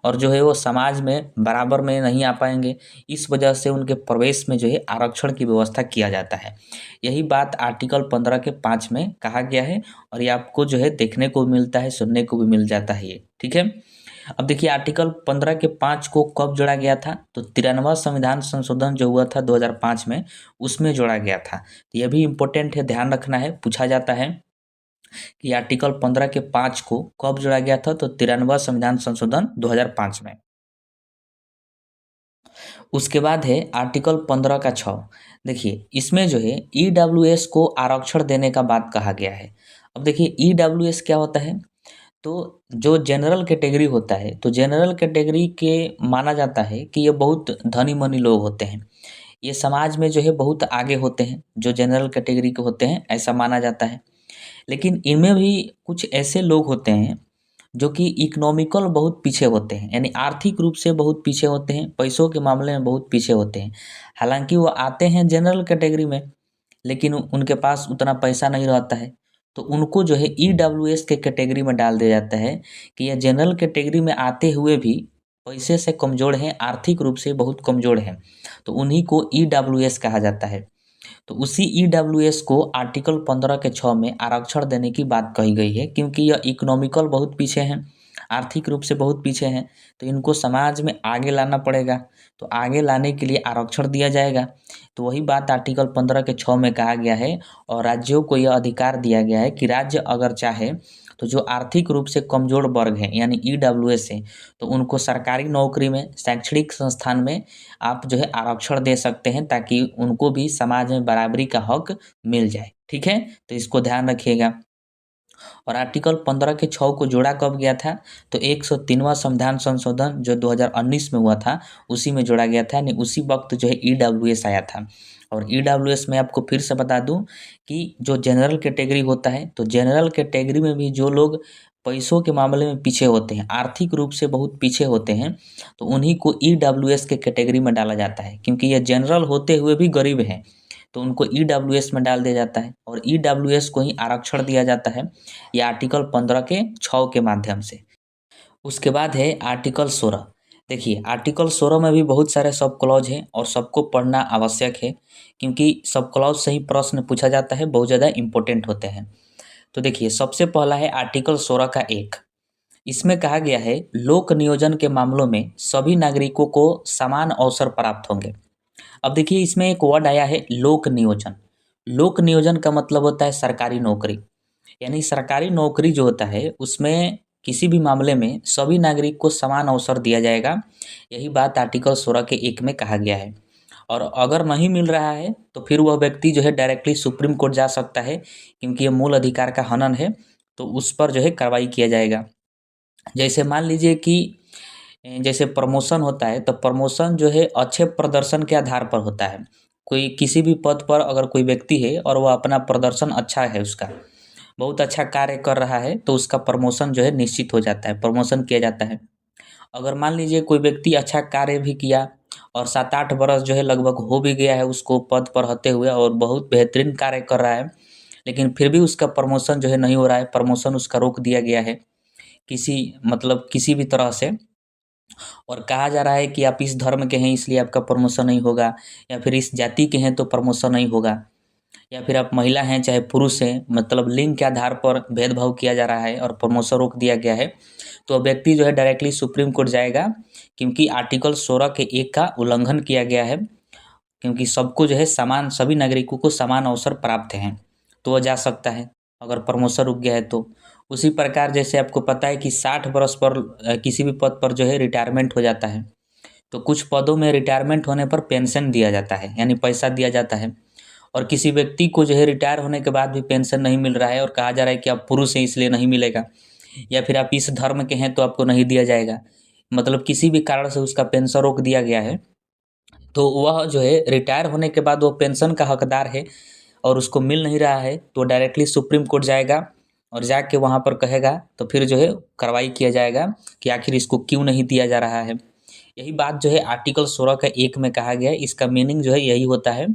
और जो है वो समाज में बराबर में नहीं आ पाएंगे। इस वजह से उनके प्रवेश में जो है आरक्षण की व्यवस्था किया जाता है। यही बात आर्टिकल 15 के 5 में कहा गया है और ये आपको जो है देखने को मिलता है, सुनने को भी मिल जाता है ये। ठीक है। अब देखिए, आर्टिकल 15 के 5 को कब जोड़ा गया था? तो 93वां संविधान संशोधन जो हुआ था 2005 में, उसमें जोड़ा गया था। तो यह भी इम्पोर्टेंट है, ध्यान रखना है, पूछा जाता है कि आर्टिकल 15 के 5 को कब जोड़ा गया था? तो 93वां संविधान संशोधन 2005 में। उसके बाद है आर्टिकल 15 का 6। देखिए, इसमें जो है ईडब्ल्यूएस को आरक्षण देने का बात कहा गया है। अब देखिए, ईडब्ल्यूएस क्या होता है? तो जो जनरल कैटेगरी होता है, तो जनरल कैटेगरी के माना जाता है कि ये बहुत धनी-मनी लोग होते हैं। ये समाज में जो है बहुत आगे होते हैं, जो जनरल कैटेगरी के होते हैं, ऐसा माना जाता है। लेकिन इनमें भी कुछ ऐसे लोग होते हैं जो कि इकोनॉमिकल बहुत पीछे होते हैं, यानी आर्थिक रूप से बहुत पीछे होते हैं, पैसों के मामले में बहुत पीछे होते हैं। हालाँकि वो आते हैं जनरल कैटेगरी में, लेकिन उनके पास उतना पैसा नहीं रहता है, तो उनको जो है ईडब्ल्यूएस के कैटेगरी में डाल दिया जाता है कि ये जनरल कैटेगरी में आते हुए भी पैसे से कमज़ोर हैं, आर्थिक रूप से बहुत कमज़ोर हैं, तो उन्हीं को ईडब्ल्यूएस कहा जाता है। तो उसी ईडब्ल्यूएस को आर्टिकल 15 के 6 में आरक्षण देने की बात कही गई है, क्योंकि यह इकोनॉमिकल बहुत पीछे हैं, आर्थिक रूप से बहुत पीछे हैं, तो इनको समाज में आगे लाना पड़ेगा। तो आगे लाने के लिए आरक्षण दिया जाएगा। तो वही बात आर्टिकल 15 के 6 में कहा गया है और राज्यों को यह अधिकार दिया गया है कि राज्य अगर चाहे तो जो आर्थिक रूप से कमज़ोर वर्ग हैं यानी ईडब्ल्यूएस हैं, तो उनको सरकारी नौकरी में, शैक्षणिक संस्थान में आप जो है आरक्षण दे सकते हैं, ताकि उनको भी समाज में बराबरी का हक मिल जाए। ठीक है, तो इसको ध्यान रखिएगा। और आर्टिकल 15 के 6 को जोड़ा कब गया था? तो 103वां संविधान संशोधन जो 2019 में हुआ था, उसी में जोड़ा गया था, यानी उसी वक्त जो है ईडब्ल्यूएस आया था। और ईडब्ल्यूएस में आपको फिर से बता दूं कि जो जनरल कैटेगरी होता है, तो जनरल कैटेगरी में भी जो लोग पैसों के मामले में पीछे होते हैं, आर्थिक रूप से बहुत पीछे होते हैं, तो उन्हीं को ईडब्ल्यूएस के कैटेगरी में डाला जाता है, क्योंकि ये जनरल होते हुए भी गरीब हैं, तो उनको ईडब्ल्यूएस में डाल दिया जाता है और ईडब्ल्यूएस को ही आरक्षण दिया जाता है, ये आर्टिकल 15 के 6 के माध्यम से। उसके बाद है आर्टिकल 16। देखिए, आर्टिकल 16 में भी बहुत सारे सब क्लॉज हैं और सबको पढ़ना आवश्यक है, क्योंकि सब क्लॉज से ही प्रश्न पूछा जाता है, बहुत ज़्यादा इंपॉर्टेंट होते हैं। तो देखिए, सबसे पहला है आर्टिकल 16 का 1। इसमें कहा गया है लोक नियोजन के मामलों में सभी नागरिकों को समान अवसर प्राप्त होंगे। अब देखिए, इसमें एक वर्ड आया है लोक नियोजन। लोक नियोजन का मतलब होता है सरकारी नौकरी, यानी सरकारी नौकरी जो होता है उसमें किसी भी मामले में सभी नागरिक को समान अवसर दिया जाएगा। यही बात आर्टिकल 16 के 1 में कहा गया है। और अगर नहीं मिल रहा है तो फिर वह व्यक्ति जो है डायरेक्टली सुप्रीम कोर्ट जा सकता है, क्योंकि ये मूल अधिकार का हनन है, तो उस पर जो है कार्रवाई किया जाएगा। जैसे मान लीजिए कि जैसे प्रमोशन होता है, तो प्रमोशन जो है अच्छे प्रदर्शन के आधार पर होता है। कोई किसी भी पद पर अगर कोई व्यक्ति है और वह अपना प्रदर्शन अच्छा है, उसका बहुत अच्छा कार्य कर रहा है, तो उसका प्रमोशन जो है निश्चित हो जाता है, प्रमोशन किया जाता है। अगर मान लीजिए कोई व्यक्ति अच्छा कार्य भी किया और 7-8 बरस जो है लगभग हो भी गया है उसको पद पर रहते हुए और बहुत बेहतरीन कार्य कर रहा है, लेकिन फिर भी उसका प्रमोशन जो है नहीं हो रहा है, प्रमोशन उसका रोक दिया गया है किसी मतलब किसी भी तरह से, और कहा जा रहा है कि आप इस धर्म के हैं इसलिए आपका प्रमोशन नहीं होगा, या फिर इस जाति के हैं तो प्रमोशन नहीं होगा, या फिर आप महिला हैं चाहे पुरुष हैं, मतलब लिंग के आधार पर भेदभाव किया जा रहा है और प्रमोशन रोक दिया गया है, तो व्यक्ति जो है डायरेक्टली सुप्रीम कोर्ट जाएगा, क्योंकि आर्टिकल 16 के 1 का उल्लंघन किया गया है, क्योंकि सबको जो है समान, सभी नागरिकों को समान अवसर प्राप्त हैं, तो वह जा सकता है अगर प्रमोशन रुक गया है तो। उसी प्रकार जैसे आपको पता है कि 60 वर्ष पर किसी भी पद पर जो है रिटायरमेंट हो जाता है, तो कुछ पदों में रिटायरमेंट होने पर पेंशन दिया जाता है, यानी पैसा दिया जाता है। और किसी व्यक्ति को जो है रिटायर होने के बाद भी पेंशन नहीं मिल रहा है और कहा जा रहा है कि आप पुरुष हैं इसलिए नहीं मिलेगा, या फिर आप इस धर्म के हैं तो आपको नहीं दिया जाएगा, मतलब किसी भी कारण से उसका पेंशन रोक दिया गया है, तो वह जो है रिटायर होने के बाद वो पेंशन का हकदार है और उसको मिल नहीं रहा है, तो डायरेक्टली सुप्रीम कोर्ट जाएगा और जाके वहाँ पर कहेगा, तो फिर जो है कार्रवाई किया जाएगा कि आखिर इसको क्यों नहीं दिया जा रहा है। यही बात जो है आर्टिकल 16 का 1 में कहा गया है। इसका मीनिंग जो है यही होता है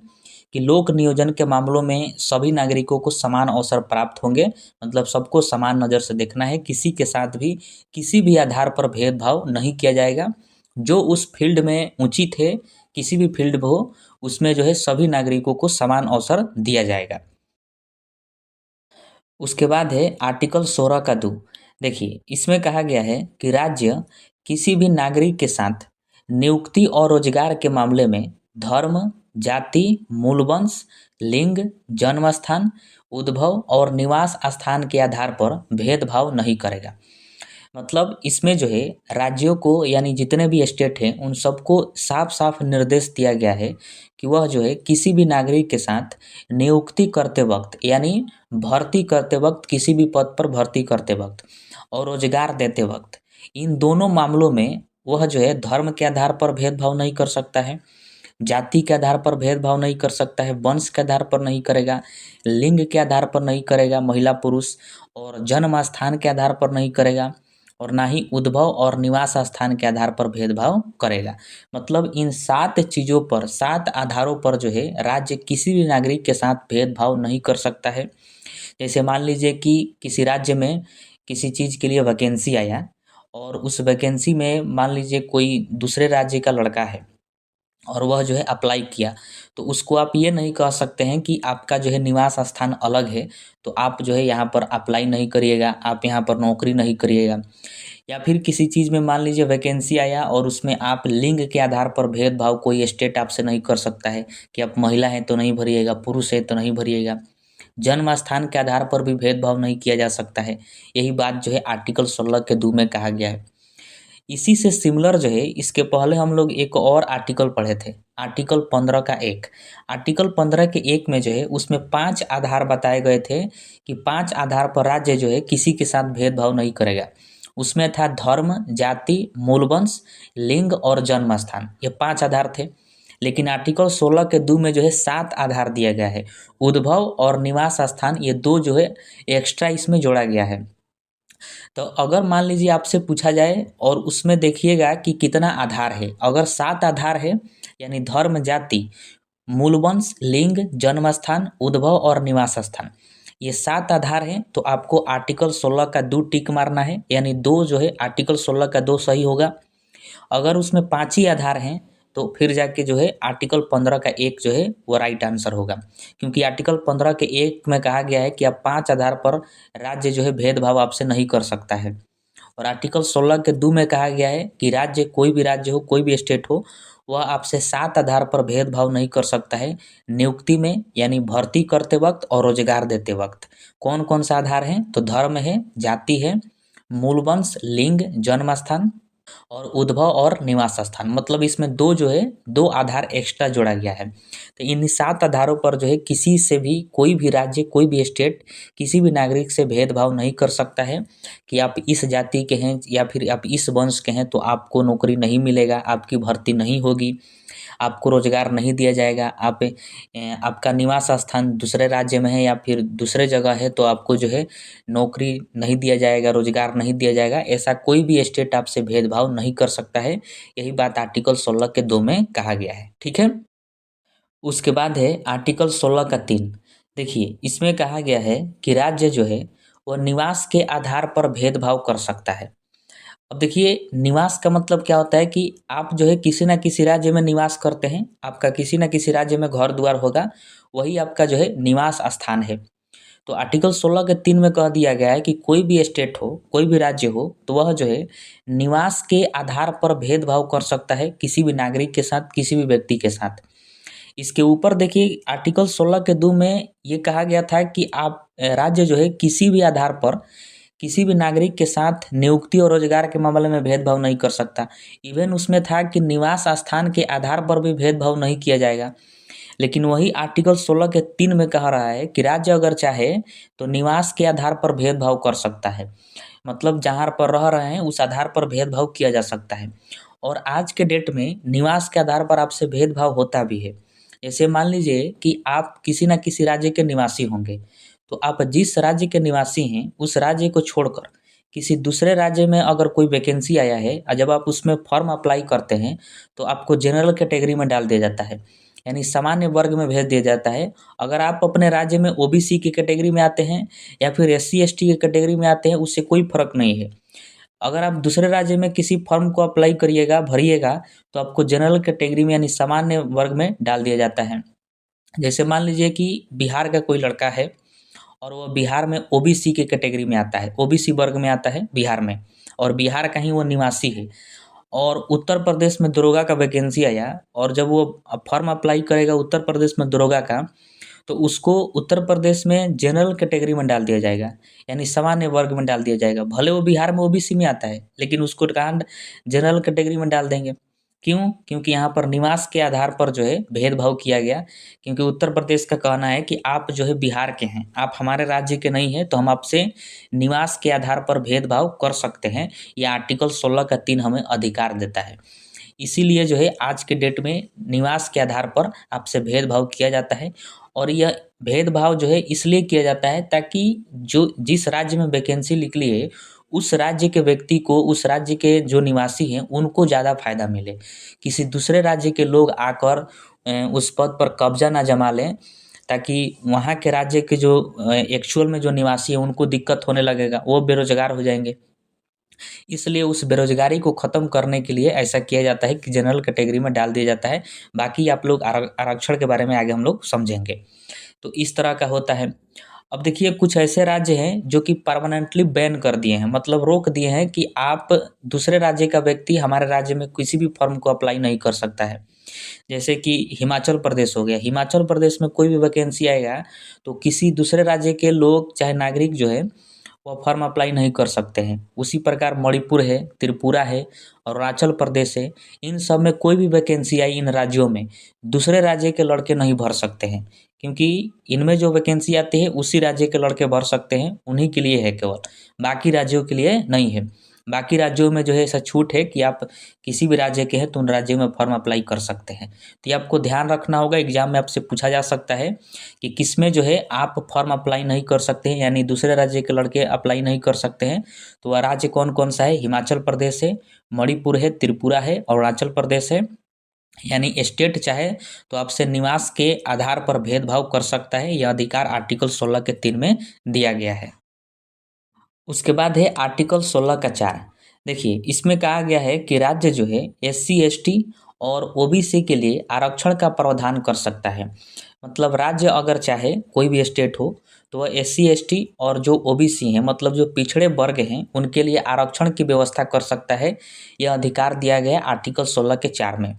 कि लोक नियोजन के मामलों में सभी नागरिकों को समान अवसर प्राप्त होंगे, मतलब सबको समान नज़र से देखना है, किसी के साथ भी किसी भी आधार पर भेदभाव नहीं किया जाएगा। जो उस फील्ड में उचित है, किसी भी फील्ड में हो, उसमें जो है सभी नागरिकों को समान अवसर दिया जाएगा। उसके बाद है आर्टिकल 16 का 2। देखिए, इसमें कहा गया है कि राज्य किसी भी नागरिक के साथ नियुक्ति और रोजगार के मामले में धर्म, जाति, मूलवंश, लिंग, जन्म स्थान, उद्भव और निवास स्थान के आधार पर भेदभाव नहीं करेगा। मतलब इसमें जो है राज्यों को, यानी जितने भी स्टेट हैं, उन सबको साफ साफ निर्देश दिया गया है कि वह जो है किसी भी नागरिक के साथ नियुक्ति करते वक्त, यानी भर्ती करते वक्त, किसी भी पद पर भर्ती करते वक्त और रोजगार देते वक्त, इन दोनों मामलों में वह जो है धर्म के आधार पर भेदभाव नहीं कर सकता है, जाति के आधार पर भेदभाव नहीं कर सकता है, वंश के आधार पर नहीं करेगा, लिंग के आधार पर नहीं करेगा, महिला पुरुष, और जन्म स्थान के आधार पर नहीं करेगा, और ना ही उद्भव और निवास स्थान के आधार पर भेदभाव करेगा। मतलब इन 7 चीज़ों पर, 7 आधारों पर जो है राज्य किसी भी नागरिक के साथ भेदभाव नहीं कर सकता है। जैसे मान लीजिए कि किसी राज्य में किसी चीज़ के लिए वैकेंसी आया और उस वैकेंसी में मान लीजिए कोई दूसरे राज्य का लड़का है और वह जो है अप्लाई किया, तो उसको आप ये नहीं कह सकते हैं कि आपका जो है निवास स्थान अलग है, तो आप जो है यहाँ पर अप्लाई नहीं करिएगा, आप यहाँ पर नौकरी नहीं करिएगा। या फिर किसी चीज़ में मान लीजिए वैकेंसी आया और उसमें आप लिंग के आधार पर भेदभाव कोई स्टेट आपसे नहीं कर सकता है कि आप महिला हैं तो नहीं भरिएगा, पुरुष हैं तो नहीं भरिएगा। जन्म स्थान के आधार पर भी भेदभाव नहीं किया जा सकता है। यही बात जो है आर्टिकल 16 के 2 में कहा गया है। इसी से सिमिलर जो है इसके पहले हम लोग एक और आर्टिकल पढ़े थे, आर्टिकल 15 का 1। आर्टिकल 15 के 1 में जो है उसमें 5 आधार बताए गए थे कि 5 आधार पर राज्य जो है किसी के साथ भेदभाव नहीं करेगा। उसमें था धर्म, जाति, मूलवंश, लिंग और जन्म स्थान, ये 5 आधार थे। लेकिन आर्टिकल 16 के 2 में जो है 7 आधार दिया गया है। उद्भव और निवास स्थान ये 2 जो है एक्स्ट्रा इसमें जोड़ा गया है। तो अगर मान लीजिए आपसे पूछा जाए और उसमें देखिएगा कि कितना आधार है, अगर 7 आधार है यानी धर्म, जाति, मूलवंश, लिंग, जन्म स्थान, उद्भव और निवास स्थान, ये 7 आधार हैं, तो आपको आर्टिकल 16 का 2 टिक मारना है, यानी 2 जो है आर्टिकल 16 का 2 सही होगा। अगर उसमें 5 ही आधार हैं तो फिर जाके जो है आर्टिकल 15 का 1 जो है वो राइट आंसर होगा, क्योंकि आर्टिकल 15 के 1 में कहा गया है कि आप 5 आधार पर राज्य जो है भेदभाव आपसे नहीं कर सकता है। और आर्टिकल 16 के 2 में कहा गया है कि राज्य, कोई भी राज्य हो, कोई भी स्टेट हो, वह आपसे 7 आधार पर भेदभाव नहीं कर सकता है नियुक्ति में, यानी भर्ती करते वक्त और रोजगार देते वक्त। कौन कौन सा आधार है? तो धर्म है, जाति है, मूलवंश, लिंग, जन्म स्थान और उद्भव और निवास स्थान, मतलब इसमें 2 जो है 2 आधार एक्स्ट्रा जोड़ा गया है। तो इन 7 आधारों पर जो है किसी से भी, कोई भी राज्य, कोई भी स्टेट किसी भी नागरिक से भेदभाव नहीं कर सकता है कि आप इस जाति के हैं या फिर आप इस वंश के हैं तो आपको नौकरी नहीं मिलेगा, आपकी भर्ती नहीं होगी, आपको रोजगार नहीं दिया जाएगा। आपका निवास स्थान दूसरे राज्य में है या फिर दूसरे जगह है तो आपको जो है नौकरी नहीं दिया जाएगा, रोजगार नहीं दिया जाएगा। ऐसा कोई भी स्टेट आपसे भेदभाव नहीं कर सकता है। यही बात आर्टिकल 16 के 2 में कहा गया है। ठीक है। उसके बाद है आर्टिकल 16 का 3। देखिए इसमें कहा गया है कि राज्य जो है वह निवास के आधार पर भेदभाव कर सकता है। अब देखिए निवास का मतलब क्या होता है कि आप जो है किसी न किसी राज्य में निवास करते हैं, आपका किसी न किसी राज्य में घर द्वार होगा, वही आपका जो है निवास स्थान है। तो आर्टिकल 16 के 3 में कह दिया गया है कि कोई भी स्टेट हो, कोई भी राज्य हो, तो वह जो है निवास के आधार पर भेदभाव कर सकता है किसी भी नागरिक के साथ, किसी भी व्यक्ति के साथ। इसके ऊपर देखिए आर्टिकल 16 के 2 में ये कहा गया था कि आप राज्य जो है किसी भी आधार पर किसी भी नागरिक के साथ नियुक्ति और रोजगार के मामले में भेदभाव नहीं कर सकता। इवन उसमें था कि निवास स्थान के आधार पर भी भेदभाव नहीं किया जाएगा। लेकिन वही आर्टिकल 16 के 3 में कह रहा है कि राज्य अगर चाहे तो निवास के आधार पर भेदभाव कर सकता है, मतलब जहाँ पर रह रहे हैं उस आधार पर भेदभाव किया जा सकता है। और आज के डेट में निवास के आधार पर आपसे भेदभाव होता भी है। जैसे मान लीजिए कि आप किसी न किसी राज्य के निवासी होंगे, तो आप जिस राज्य के निवासी हैं उस राज्य को छोड़कर किसी दूसरे राज्य में अगर कोई वैकेंसी आया है और जब आप उसमें फॉर्म अप्लाई करते हैं तो आपको जनरल कैटेगरी में डाल दिया जाता है, यानी सामान्य वर्ग में भेज दिया जाता है। अगर आप अपने राज्य में ओबीसी की कैटेगरी में आते हैं या फिर एससी एसटी की कैटेगरी में आते हैं, उससे कोई फर्क नहीं है। अगर आप दूसरे राज्य में किसी फॉर्म को अप्लाई करिएगा, भरिएगा, तो आपको जनरल कैटेगरी में यानी सामान्य वर्ग में डाल दिया जाता है। जैसे मान लीजिए कि बिहार का कोई लड़का है और वो बिहार में ओबीसी की कैटेगरी में आता है, ओबीसी वर्ग में आता है बिहार में, और बिहार का ही वो निवासी है, और उत्तर प्रदेश में दरोगा का वैकेंसी आया और जब वो फॉर्म अप्लाई करेगा उत्तर प्रदेश में दरोगा का, तो उसको उत्तर प्रदेश में जनरल कैटेगरी में डाल दिया जाएगा, यानी सामान्य वर्ग में डाल दिया जाएगा। भले वो बिहार में ओबीसी में आता है लेकिन उसको कांड जनरल कैटेगरी में डाल देंगे। क्यों? क्योंकि यहाँ पर निवास के आधार पर जो है भेदभाव किया गया, क्योंकि उत्तर प्रदेश का कहना है कि आप जो है बिहार के हैं, आप हमारे राज्य के नहीं हैं, तो हम आपसे निवास के आधार पर भेदभाव कर सकते हैं। यह आर्टिकल 16 का 3 हमें अधिकार देता है। इसीलिए जो है आज के डेट में निवास के आधार पर आपसे भेदभाव किया जाता है, और यह भेदभाव जो है इसलिए किया जाता है ताकि जो जिस राज्य में वैकेंसी निकली है उस राज्य के व्यक्ति को, उस राज्य के जो निवासी हैं उनको ज़्यादा फायदा मिले। किसी दूसरे राज्य के लोग आकर उस पद पर कब्जा ना जमा लें, ताकि वहाँ के राज्य के जो एक्चुअल में जो निवासी हैं उनको दिक्कत होने लगेगा, वो बेरोजगार हो जाएंगे। इसलिए उस बेरोजगारी को ख़त्म करने के लिए ऐसा किया जाता है कि जनरल कैटेगरी में डाल दिया जाता है। बाकी आप लोग आरक्षण के बारे में आगे हम लोग समझेंगे। तो इस तरह का होता है। अब देखिए कुछ ऐसे राज्य हैं जो कि परमानेंटली बैन कर दिए हैं, मतलब रोक दिए हैं कि आप दूसरे राज्य का व्यक्ति हमारे राज्य में किसी भी फॉर्म को अप्लाई नहीं कर सकता है। जैसे कि हिमाचल प्रदेश हो गया, हिमाचल प्रदेश में कोई भी वैकेंसी आएगा तो किसी दूसरे राज्य के लोग चाहे नागरिक जो है वो फॉर्म अप्लाई नहीं कर सकते हैं। उसी प्रकार मणिपुर है, त्रिपुरा है, अरुणाचल प्रदेश है, इन सब में कोई भी वैकेंसी आई इन राज्यों में दूसरे राज्य के लड़के नहीं भर सकते हैं, क्योंकि इनमें जो वैकेंसी आती है उसी राज्य के लड़के भर सकते हैं, उन्हीं के लिए है केवल, बाकी राज्यों के लिए नहीं है। बाकी राज्यों में जो है ऐसा छूट है कि आप किसी भी राज्य के हैं तो उन राज्यों में फॉर्म अप्लाई कर सकते हैं। तो ये आपको ध्यान रखना होगा, एग्जाम में आपसे पूछा जा सकता है कि किसमें जो है आप फॉर्म अप्लाई नहीं कर सकते हैं, यानी दूसरे राज्य के लड़के अप्लाई नहीं कर सकते हैं। तो वह राज्य कौन कौन सा है? हिमाचल प्रदेश है, मणिपुर है, त्रिपुरा है, अरुणाचल प्रदेश है। यानी स्टेट चाहे तो आपसे निवास के आधार पर भेदभाव कर सकता है, यह अधिकार आर्टिकल 16 के 3 में दिया गया है। उसके बाद है आर्टिकल 16 का 4। देखिए इसमें कहा गया है कि राज्य जो है एससी एसटी और ओबीसी के लिए आरक्षण का प्रावधान कर सकता है। मतलब राज्य अगर चाहे कोई भी स्टेट हो तो वह एससी एसटी और जो ओबीसी हैं, मतलब जो पिछड़े वर्ग हैं, उनके लिए आरक्षण की व्यवस्था कर सकता है। यह अधिकार दिया गया आर्टिकल 16 के 4 में।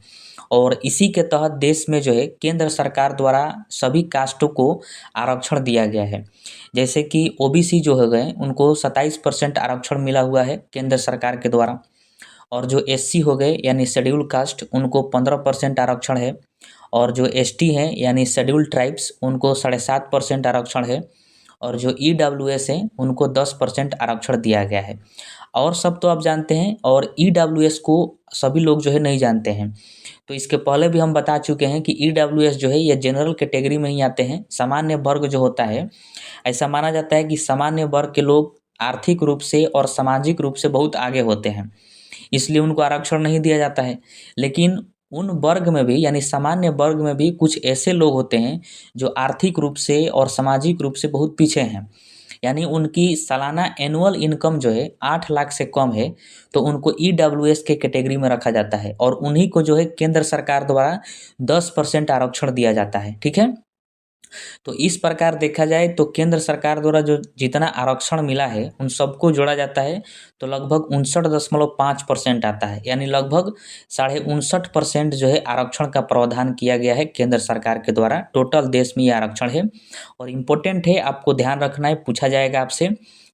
और इसी के तहत देश में जो है केंद्र सरकार द्वारा सभी कास्टों को आरक्षण दिया गया है। जैसे कि ओबीसी जो हो गए उनको 27% आरक्षण मिला हुआ है केंद्र सरकार के द्वारा, और जो एससी हो गए यानी शेड्यूल कास्ट उनको 15% आरक्षण है, और जो एसटी हैं यानी शेड्यूल ट्राइब्स उनको 7.5% आरक्षण है, और जो ईडब्ल्यूएस हैं उनको 10% आरक्षण दिया गया है। और सब तो आप जानते हैं, और ईडब्ल्यूएस को सभी लोग जो है नहीं जानते हैं। तो इसके पहले भी हम बता चुके हैं कि ईडब्ल्यूएस जो है ये जनरल कैटेगरी में ही आते हैं। सामान्य वर्ग जो होता है, ऐसा माना जाता है कि सामान्य वर्ग के लोग आर्थिक रूप से और सामाजिक रूप से बहुत आगे होते हैं, इसलिए उनको आरक्षण नहीं दिया जाता है। लेकिन उन वर्ग में भी यानी सामान्य वर्ग में भी कुछ ऐसे लोग होते हैं जो आर्थिक रूप से और सामाजिक रूप से बहुत पीछे हैं, यानी उनकी सालाना एनुअल इनकम जो है 8 लाख से कम है, तो उनको ईडब्ल्यूएस के कैटेगरी में रखा जाता है, और उन्हीं को जो है केंद्र सरकार द्वारा 10% आरक्षण दिया जाता है। ठीक है, तो इस प्रकार देखा जाए तो केंद्र सरकार द्वारा जो जितना आरक्षण मिला है उन सबको जोड़ा जाता है तो लगभग 59.5% आता है, यानी लगभग 59.5% जो है आरक्षण का प्रावधान किया गया है केंद्र सरकार के द्वारा। टोटल देश में ये आरक्षण है, और इम्पोर्टेंट है, आपको ध्यान रखना है, पूछा जाएगा आपसे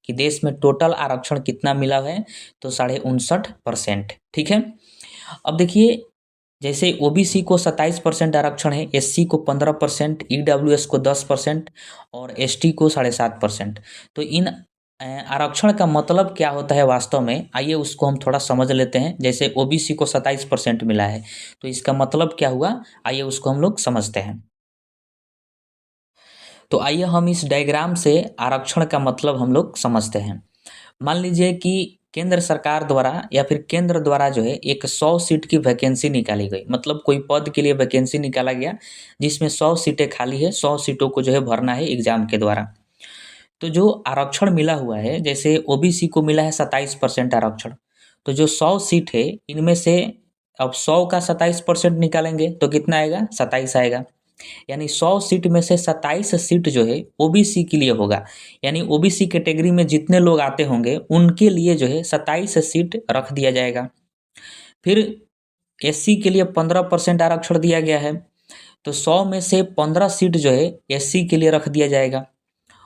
कि देश में टोटल आरक्षण कितना मिला है, तो 59.5%। ठीक है, अब देखिए जैसे ओबीसी को 27% आरक्षण है, एससी को 15%, ईडब्ल्यूएस को 10% और एसटी को 7.5%। तो इन आरक्षण का मतलब क्या होता है वास्तव में, आइए उसको हम थोड़ा समझ लेते हैं। जैसे ओबीसी को 27% मिला है तो इसका मतलब क्या हुआ, आइए उसको हम लोग समझते हैं। तो आइए हम इस डायग्राम से आरक्षण का मतलब हम लोग समझते हैं। मान लीजिए कि केंद्र सरकार द्वारा या फिर केंद्र द्वारा जो है एक 100 सीट की वैकेंसी निकाली गई, मतलब कोई पद के लिए वैकेंसी निकाला गया जिसमें 100 सीटें खाली है, 100 सीटों को जो है भरना है एग्जाम के द्वारा। तो जो आरक्षण मिला हुआ है, जैसे ओबीसी को मिला है 27% आरक्षण, तो जो 100 सीट है इनमें से अब 100 का 27% निकालेंगे तो कितना आएगा, 27 आएगा। यानी 100 सीट में से 27 सीट जो है ओबीसी के लिए होगा, यानी ओबीसी कैटेगरी में जितने लोग आते होंगे उनके लिए जो है 27 सीट रख दिया जाएगा। फिर एससी के लिए 15% आरक्षण दिया गया है, तो 100 में से 15 सीट जो है एससी के लिए रख दिया जाएगा।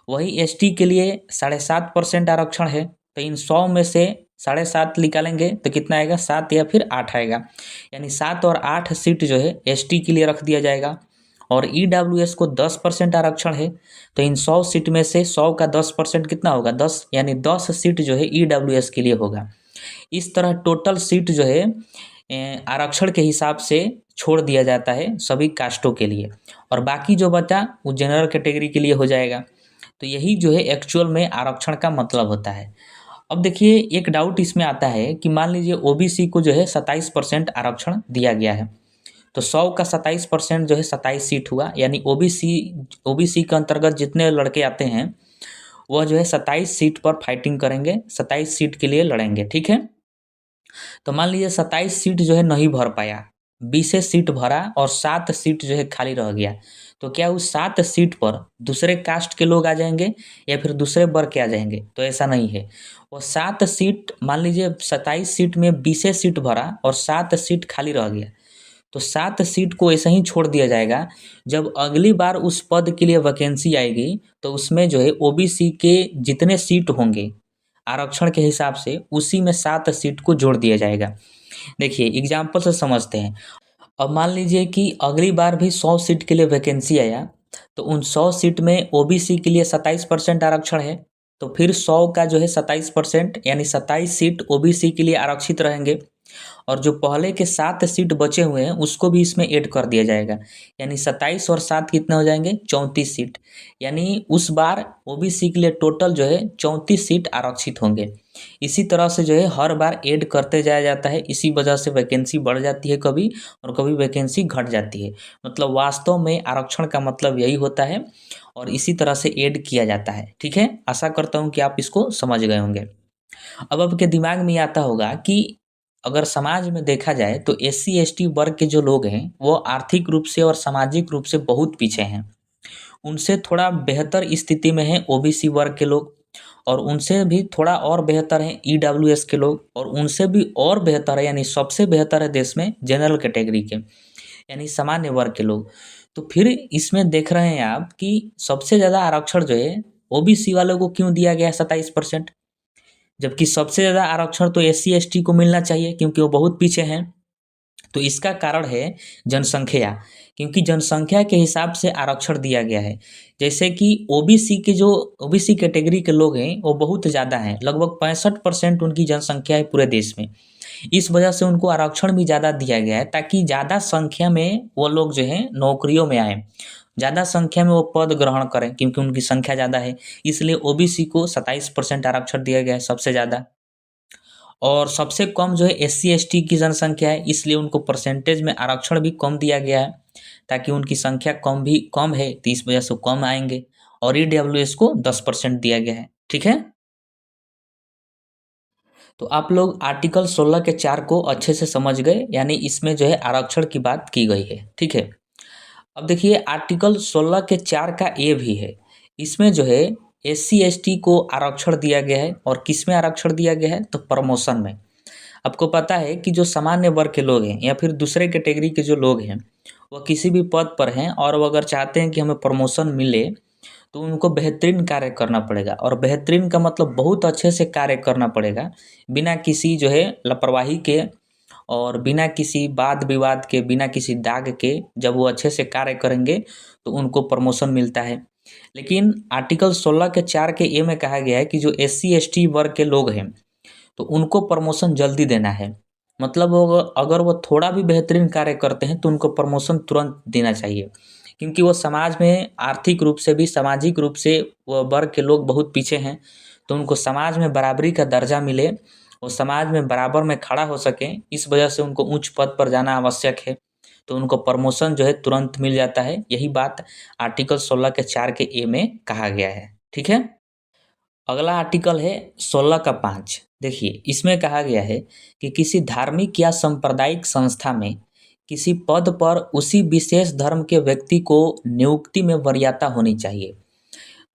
वही एसटी के लिए 7.5% आरक्षण है, तो इन 100 में से 7.5 निकालेंगे तो कितना आएगा, 7 या फिर 8 आएगा। यानी 7 और 8 सीट जो है एसटी के लिए रख दिया जाएगा। और ईडब्ल्यूएस को 10% आरक्षण है, तो इन 100 सीट में से 100 का 10% कितना होगा, 10, यानी 10 सीट जो है ईडब्ल्यूएस के लिए होगा। इस तरह टोटल सीट जो है आरक्षण के हिसाब से छोड़ दिया जाता है सभी कास्टों के लिए, और बाकी जो बचा वो जनरल कैटेगरी के लिए हो जाएगा। तो यही जो है एक्चुअल में आरक्षण का मतलब होता है। अब देखिए एक डाउट इसमें आता है कि मान लीजिए ओबीसी को जो है 27% आरक्षण दिया गया है, तो 100 का 27% जो है 27 सीट हुआ, यानी ओबीसी के अंतर्गत जितने लड़के आते हैं वह जो है 27 सीट पर फाइटिंग करेंगे, 27 सीट के लिए लड़ेंगे, ठीक है। तो मान लीजिए 27 सीट जो है नहीं भर पाया, 20 सीट भरा और 7 सीट जो है खाली रह गया, तो क्या उस 7 सीट पर दूसरे कास्ट के लोग आ जाएंगे या फिर दूसरे वर्ग के आ जाएंगे? तो ऐसा नहीं है। वो 7 सीट, मान लीजिए 27 सीट में 20 सीट भरा और 7 सीट खाली रह गया, तो 7 सीट को ऐसा ही छोड़ दिया जाएगा। जब अगली बार उस पद के लिए वैकेंसी आएगी तो उसमें जो है ओबीसी के जितने सीट होंगे आरक्षण के हिसाब से, उसी में 7 सीट को जोड़ दिया जाएगा। देखिए एग्जाम्पल से समझते हैं। अब मान लीजिए कि अगली बार भी 100 सीट के लिए वैकेंसी आया, तो उन 100 सीट में ओबीसी के लिए 27% आरक्षण है, तो फिर 100 का जो है 27% यानी 27 सीट ओबीसी के लिए आरक्षित रहेंगे, और जो पहले के 7 सीट बचे हुए हैं उसको भी इसमें ऐड कर दिया जाएगा, यानी 27 और 7 कितने हो जाएंगे? 34 सीट। यानी उस बार ओबीसी के लिए टोटल जो है 34 सीट आरक्षित होंगे। इसी तरह से जो है हर बार ऐड करते जाया जाता है, इसी वजह से वैकेंसी बढ़ जाती है कभी, और कभी वैकेंसी घट जाती है। मतलब वास्तव में आरक्षण का मतलब यही होता है, और इसी तरह से ऐड किया जाता है, ठीक है। आशा करता हूँ कि आप इसको समझ गए होंगे। अब आपके दिमाग में ये आता होगा कि अगर समाज में देखा जाए तो एससी एसटी वर्ग के जो लोग हैं वो आर्थिक रूप से और सामाजिक रूप से बहुत पीछे हैं। उनसे थोड़ा बेहतर स्थिति में हैं ओबीसी वर्ग के लोग, और उनसे भी थोड़ा और बेहतर हैं ईडब्ल्यूएस के लोग, और उनसे भी और बेहतर है यानी सबसे बेहतर है देश में जनरल कैटेगरी के यानी सामान्य वर्ग के लोग। तो फिर इसमें देख रहे हैं आप कि सबसे ज़्यादा आरक्षण जो है ओबीसी वालों को क्यों दिया गया है 27%, जबकि सबसे ज़्यादा आरक्षण तो एससी एसटी को मिलना चाहिए क्योंकि वो बहुत पीछे हैं। तो इसका कारण है जनसंख्या, क्योंकि जनसंख्या के हिसाब से आरक्षण दिया गया है। जैसे कि ओबीसी के जो ओबीसी कैटेगरी के लोग हैं वो बहुत ज़्यादा हैं, लगभग 65% उनकी जनसंख्या है पूरे देश में। इस वजह से उनको आरक्षण भी ज़्यादा दिया गया है ताकि ज़्यादा संख्या में वो लोग जो हैं नौकरियों में आएँ, ज़्यादा संख्या में वो पद ग्रहण करें, क्योंकि उनकी संख्या ज़्यादा है। इसलिए ओबीसी को 27% आरक्षण दिया गया है सबसे ज़्यादा। और सबसे कम जो है एससी एसटी की जनसंख्या है, इसलिए उनको परसेंटेज में आरक्षण भी कम दिया गया है, ताकि उनकी संख्या कम है तो इस वजह से कम आएंगे। और ईडब्ल्यूएस को 10% दिया गया है, ठीक है। तो आप लोग आर्टिकल 16 के 4 को अच्छे से समझ गए, यानी इसमें जो है आरक्षण की बात की गई है, ठीक है। अब देखिए आर्टिकल 16 के 4 का ए भी है। इसमें जो है एससी एसटी को आरक्षण दिया गया है, और किस में आरक्षण दिया गया है? तो प्रमोशन में। आपको पता है कि जो सामान्य वर्ग के लोग हैं या फिर दूसरे कैटेगरी के जो लोग हैं वो किसी भी पद पर हैं, और वो अगर चाहते हैं कि हमें प्रमोशन मिले तो उनको बेहतरीन कार्य करना पड़ेगा, और बेहतरीन का मतलब बहुत अच्छे से कार्य करना पड़ेगा, बिना किसी जो है लापरवाही के और बिना किसी वाद विवाद के, बिना किसी दाग के। जब वो अच्छे से कार्य करेंगे तो उनको प्रमोशन मिलता है। लेकिन आर्टिकल 16 के 4 के ए में कहा गया है कि जो एससी एसटी वर्ग के लोग हैं तो उनको प्रमोशन जल्दी देना है। मतलब वो अगर वो थोड़ा भी बेहतरीन कार्य करते हैं तो उनको प्रमोशन तुरंत देना चाहिए, क्योंकि वो समाज में आर्थिक रूप से भी, सामाजिक रूप से वो वर्ग के लोग बहुत पीछे हैं। तो उनको समाज में बराबरी का दर्जा मिले, वो समाज में बराबर में खड़ा हो सकें, इस वजह से उनको उच्च पद पर जाना आवश्यक है। तो उनको प्रमोशन जो है तुरंत मिल जाता है। यही बात आर्टिकल 16 के 4 के ए में कहा गया है, ठीक है। अगला आर्टिकल है 16 का 5। देखिए इसमें कहा गया है कि किसी धार्मिक या सांप्रदायिक संस्था में किसी पद पर उसी विशेष धर्म के व्यक्ति को नियुक्ति में वरीयता होनी चाहिए।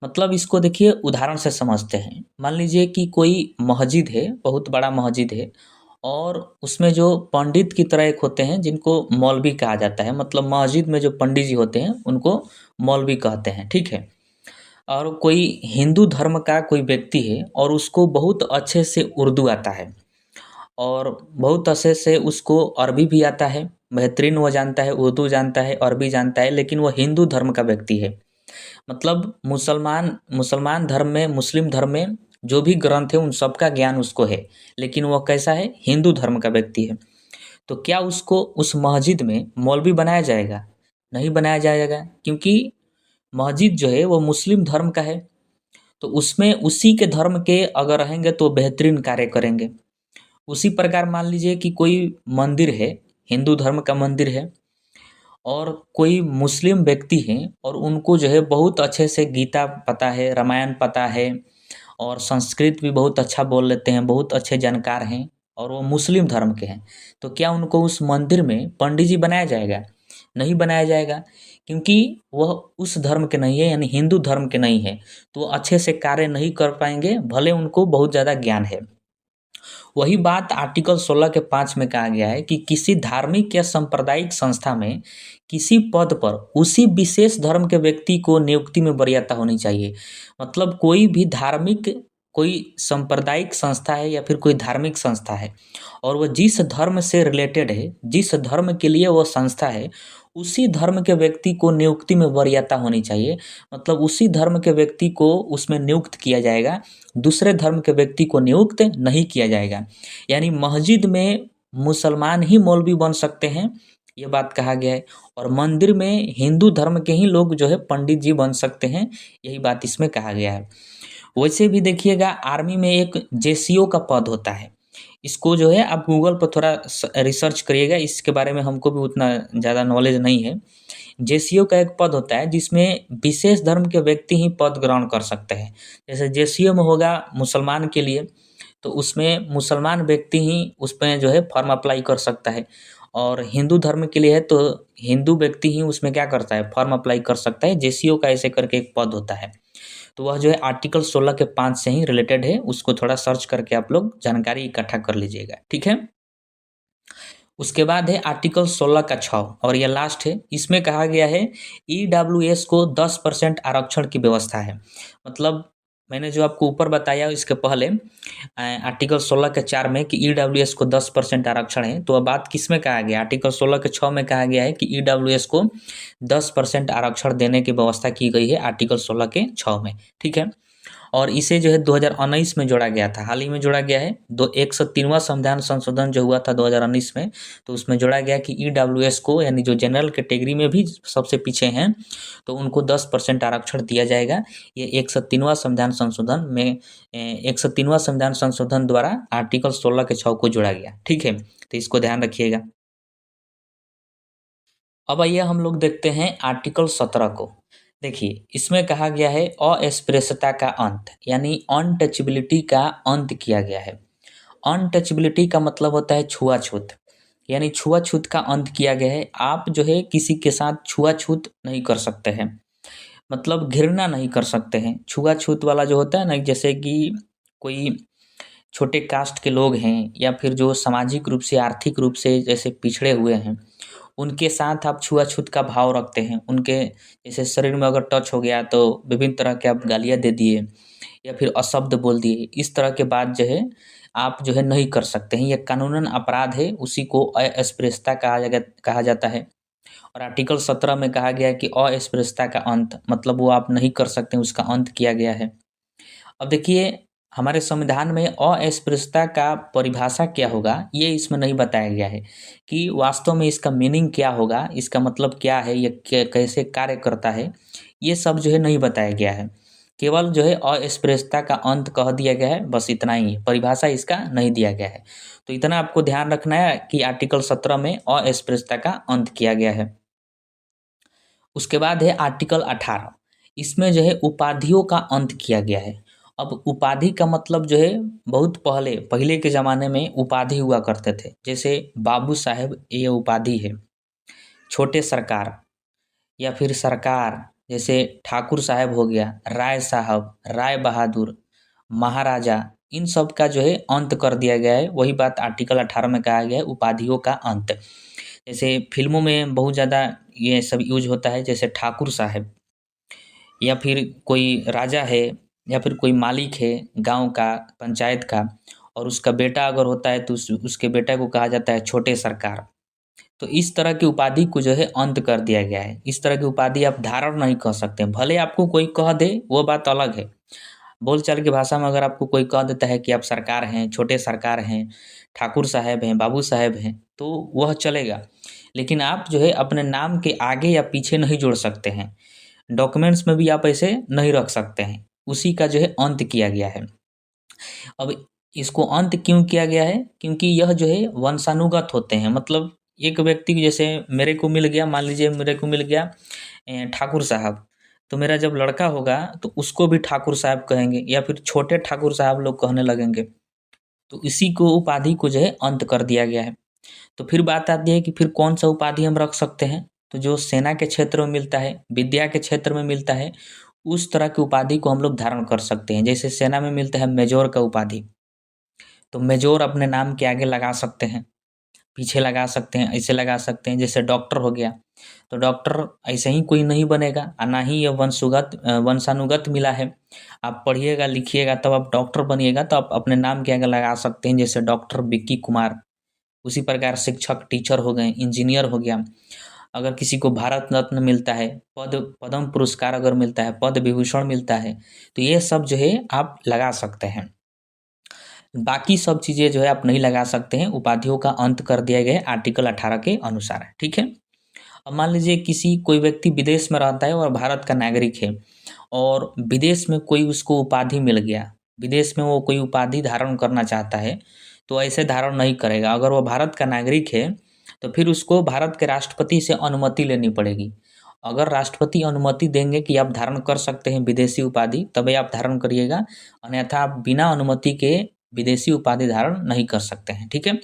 मतलब इसको देखिए उदाहरण से समझते हैं। मान लीजिए कि कोई मस्जिद है, बहुत बड़ा मस्जिद है, और उसमें जो पंडित की तरह एक होते हैं जिनको मौलवी कहा जाता है। मतलब मस्जिद में जो पंडित जी होते हैं उनको मौलवी कहते हैं, ठीक है। और कोई हिंदू धर्म का कोई व्यक्ति है और उसको बहुत अच्छे से उर्दू आता है, और बहुत अच्छे से उसको अरबी भी आता है, बेहतरीन वो जानता है, उर्दू जानता है, अरबी जानता है, लेकिन वो हिंदू धर्म का व्यक्ति है। मतलब मुसलमान मुसलमान धर्म में, मुस्लिम धर्म में जो भी ग्रंथ है उन सब का ज्ञान उसको है, लेकिन वो कैसा है? हिंदू धर्म का व्यक्ति है। तो क्या उसको उस मस्जिद में मौलवी बनाया जाएगा? नहीं बनाया जाएगा, क्योंकि मस्जिद जो है वो मुस्लिम धर्म का है। तो उसमें उसी के धर्म के अगर रहेंगे तो बेहतरीन कार्य करेंगे। उसी प्रकार मान लीजिए कि कोई मंदिर है, हिंदू धर्म का मंदिर है, और कोई मुस्लिम व्यक्ति हैं और उनको जो है बहुत अच्छे से गीता पता है, रामायण पता है और संस्कृत भी बहुत अच्छा बोल लेते हैं, बहुत अच्छे जानकार हैं और वो मुस्लिम धर्म के हैं, तो क्या उनको उस मंदिर में पंडित जी बनाया जाएगा? नहीं बनाया जाएगा, क्योंकि वह उस धर्म के नहीं है, यानी हिंदू धर्म के नहीं है, तो वो अच्छे से कार्य नहीं कर पाएंगे, भले उनको बहुत ज़्यादा ज्ञान है। वही बात आर्टिकल 16 के 5 में कहा गया है कि किसी धार्मिक या सांप्रदायिक संस्था में किसी पद पर उसी विशेष धर्म के व्यक्ति को नियुक्ति में वरीयता होनी चाहिए। मतलब कोई भी धार्मिक, कोई सांप्रदायिक संस्था है या फिर कोई धार्मिक संस्था है और वह जिस धर्म से रिलेटेड है, जिस धर्म के लिए वह संस्था है, उसी धर्म के व्यक्ति को नियुक्ति में वरीयता होनी चाहिए। मतलब उसी धर्म के व्यक्ति को उसमें नियुक्त किया जाएगा, दूसरे धर्म के व्यक्ति को नियुक्त नहीं किया जाएगा। यानी मस्जिद में मुसलमान ही मौलवी बन सकते हैं, ये बात कहा गया है, और मंदिर में हिंदू धर्म के ही लोग जो है पंडित जी बन सकते हैं, यही बात इसमें कहा गया है। वैसे भी देखिएगा, आर्मी में एक जेसीओ का पद होता है, इसको जो है आप गूगल पर थोड़ा रिसर्च करिएगा, इसके बारे में हमको भी उतना ज़्यादा नॉलेज नहीं है। जेसीओ का एक पद होता है जिसमें विशेष धर्म के व्यक्ति ही पद ग्रहण कर सकते हैं। जैसे जेसीओ में होगा मुसलमान के लिए, तो उसमें मुसलमान व्यक्ति ही उसमें जो है फॉर्म अप्लाई कर सकता है, और हिंदू धर्म के लिए है तो हिंदू व्यक्ति ही उसमें क्या करता है, फॉर्म अप्लाई कर सकता है। जेसीओ का ऐसे करके एक पद होता है, तो वह जो है आर्टिकल 16 के 5 से ही रिलेटेड है, उसको थोड़ा सर्च करके आप लोग जानकारी इकट्ठा कर लीजिएगा, ठीक है। उसके बाद है आर्टिकल 16 का 6 और यह लास्ट है। इसमें कहा गया है ईडब्ल्यूएस को 10% आरक्षण की व्यवस्था है। मतलब मैंने जो आपको ऊपर बताया इसके पहले आर्टिकल 16 के 4 में कि ईडब्ल्यूएस को 10% आरक्षण है, तो अब बात किस में कहा गया? आर्टिकल 16 के 6 में कहा गया है कि ईडब्ल्यूएस को 10% आरक्षण देने की व्यवस्था की गई है आर्टिकल 16 के 6 में, ठीक है। और इसे जो है 2019 में जोड़ा गया था, हाल ही में जोड़ा गया है। 103वां संविधान संशोधन जो हुआ था 2019 में, तो उसमें जोड़ा गया कि ईडब्ल्यूएस को, यानी जो जनरल कैटेगरी में भी सबसे पीछे हैं, तो उनको 10% आरक्षण दिया जाएगा। ये 103वां संविधान संशोधन में 103वां संविधान संशोधन द्वारा आर्टिकल 16 के 6 को जोड़ा गया, ठीक है। तो इसको ध्यान रखिएगा। अब आइए हम लोग देखते हैं आर्टिकल 17 को। देखिए, इसमें कहा गया है अस्पृश्यता का अंत, यानी अनटचेबिलिटी का अंत किया गया है। अनटचेबिलिटी का मतलब होता है छुआछूत, यानी छुआछूत का अंत किया गया है। आप जो है किसी के साथ छुआछूत नहीं कर सकते हैं, मतलब घृणा नहीं कर सकते हैं। छुआछूत वाला जो होता है ना, जैसे कि कोई छोटे कास्ट के लोग हैं या फिर जो सामाजिक रूप से, आर्थिक रूप से जैसे पिछड़े हुए हैं, उनके साथ आप छुआछूत का भाव रखते हैं। उनके जैसे शरीर में अगर टच हो गया तो विभिन्न तरह के आप गालियाँ दे दिए या फिर अशब्द बोल दिए, इस तरह के बात जो है आप जो है नहीं कर सकते हैं। ये कानूनन अपराध है, उसी को अस्पृश्यता कहा जाता है। और आर्टिकल 17 में कहा गया है कि अस्पृश्यता का अंत, मतलब वो आप नहीं कर सकते, उसका अंत किया गया है। अब देखिए, हमारे संविधान में अस्पृश्यता का परिभाषा क्या होगा, ये इसमें नहीं बताया गया है कि वास्तव में इसका मीनिंग क्या होगा, इसका मतलब क्या है, ये कैसे कार्य करता है, ये सब जो है नहीं बताया गया है। केवल जो है अस्पृश्यता का अंत कह दिया गया है, बस इतना ही है, परिभाषा इसका नहीं दिया गया है। तो इतना आपको ध्यान रखना है कि आर्टिकल 17 में अस्पृश्यता का अंत किया गया है। उसके बाद है आर्टिकल 18, इसमें जो है उपाधियों का अंत किया गया है। अब उपाधि का मतलब जो है, बहुत पहले पहले के ज़माने में उपाधि हुआ करते थे, जैसे बाबू साहेब ये उपाधि है। छोटे सरकार या फिर सरकार, जैसे ठाकुर साहब हो गया, राय साहब, राय बहादुर, महाराजा, इन सब का जो है अंत कर दिया गया है। वही बात आर्टिकल 18 में कहा गया है, उपाधियों का अंत। जैसे फिल्मों में बहुत ज़्यादा ये सब यूज होता है, जैसे ठाकुर साहब, या फिर कोई राजा है या फिर कोई मालिक है गांव का, पंचायत का, और उसका बेटा अगर होता है तो उसके बेटा को कहा जाता है छोटे सरकार। तो इस तरह की उपाधि को जो है अंत कर दिया गया है। इस तरह की उपाधि आप धारण नहीं कर सकते, भले आपको कोई कह दे वो बात अलग है। बोलचाल की भाषा में अगर आपको कोई कह देता है कि आप सरकार हैं, छोटे सरकार हैं, ठाकुर साहब हैं, बाबू साहब हैं, तो वह चलेगा। लेकिन आप जो है अपने नाम के आगे या पीछे नहीं जोड़ सकते हैं, डॉक्यूमेंट्स में भी आप ऐसे नहीं रख सकते हैं। उसी का जो है अंत किया गया है। अब इसको अंत क्यों किया गया है? क्योंकि यह जो है वंशानुगत होते हैं, मतलब एक व्यक्ति जैसे मेरे को मिल गया, मान लीजिए मेरे को मिल गया ठाकुर साहब, तो मेरा जब लड़का होगा तो उसको भी ठाकुर साहब कहेंगे या फिर छोटे ठाकुर साहब लोग कहने लगेंगे। तो इसी को उपाधि को जो है अंत कर दिया गया है। तो फिर बात आती है कि फिर कौन सा उपाधि हम रख सकते हैं, तो जो सेना के क्षेत्र में मिलता है, विद्या के क्षेत्र में मिलता है, उस तरह की उपाधि को हम लोग धारण कर सकते हैं। जैसे सेना में मिलता है मेजर का उपाधि, तो मेजर अपने नाम के आगे लगा सकते हैं, पीछे लगा सकते हैं, ऐसे लगा सकते हैं। जैसे डॉक्टर हो गया, तो डॉक्टर ऐसे ही कोई नहीं बनेगा और ना ही ये वंशानुगत मिला है। आप पढ़िएगा लिखिएगा तब आप डॉक्टर बनिएगा, तो आप अपने नाम के आगे लगा सकते हैं, जैसे डॉक्टर विक्की कुमार। उसी प्रकार शिक्षक, टीचर हो गए, इंजीनियर हो गया। अगर किसी को भारत रत्न मिलता है, पद्म पुरस्कार अगर मिलता है, पद्म विभूषण मिलता है, तो ये सब जो है आप लगा सकते हैं। बाकी सब चीज़ें जो है आप नहीं लगा सकते हैं, उपाधियों का अंत कर दिया गया है आर्टिकल 18 के अनुसार, ठीक है। अब मान लीजिए कोई व्यक्ति विदेश में रहता है और भारत का नागरिक है, और विदेश में कोई उसको उपाधि मिल गया, विदेश में वो कोई उपाधि धारण करना चाहता है, तो ऐसे धारण नहीं करेगा। अगर वो भारत का नागरिक है तो फिर उसको भारत के राष्ट्रपति से अनुमति लेनी पड़ेगी। अगर राष्ट्रपति अनुमति देंगे कि आप धारण कर सकते हैं विदेशी उपाधि, तभी आप धारण करिएगा, अन्यथा आप बिना अनुमति के विदेशी उपाधि धारण नहीं कर सकते हैं, ठीक है।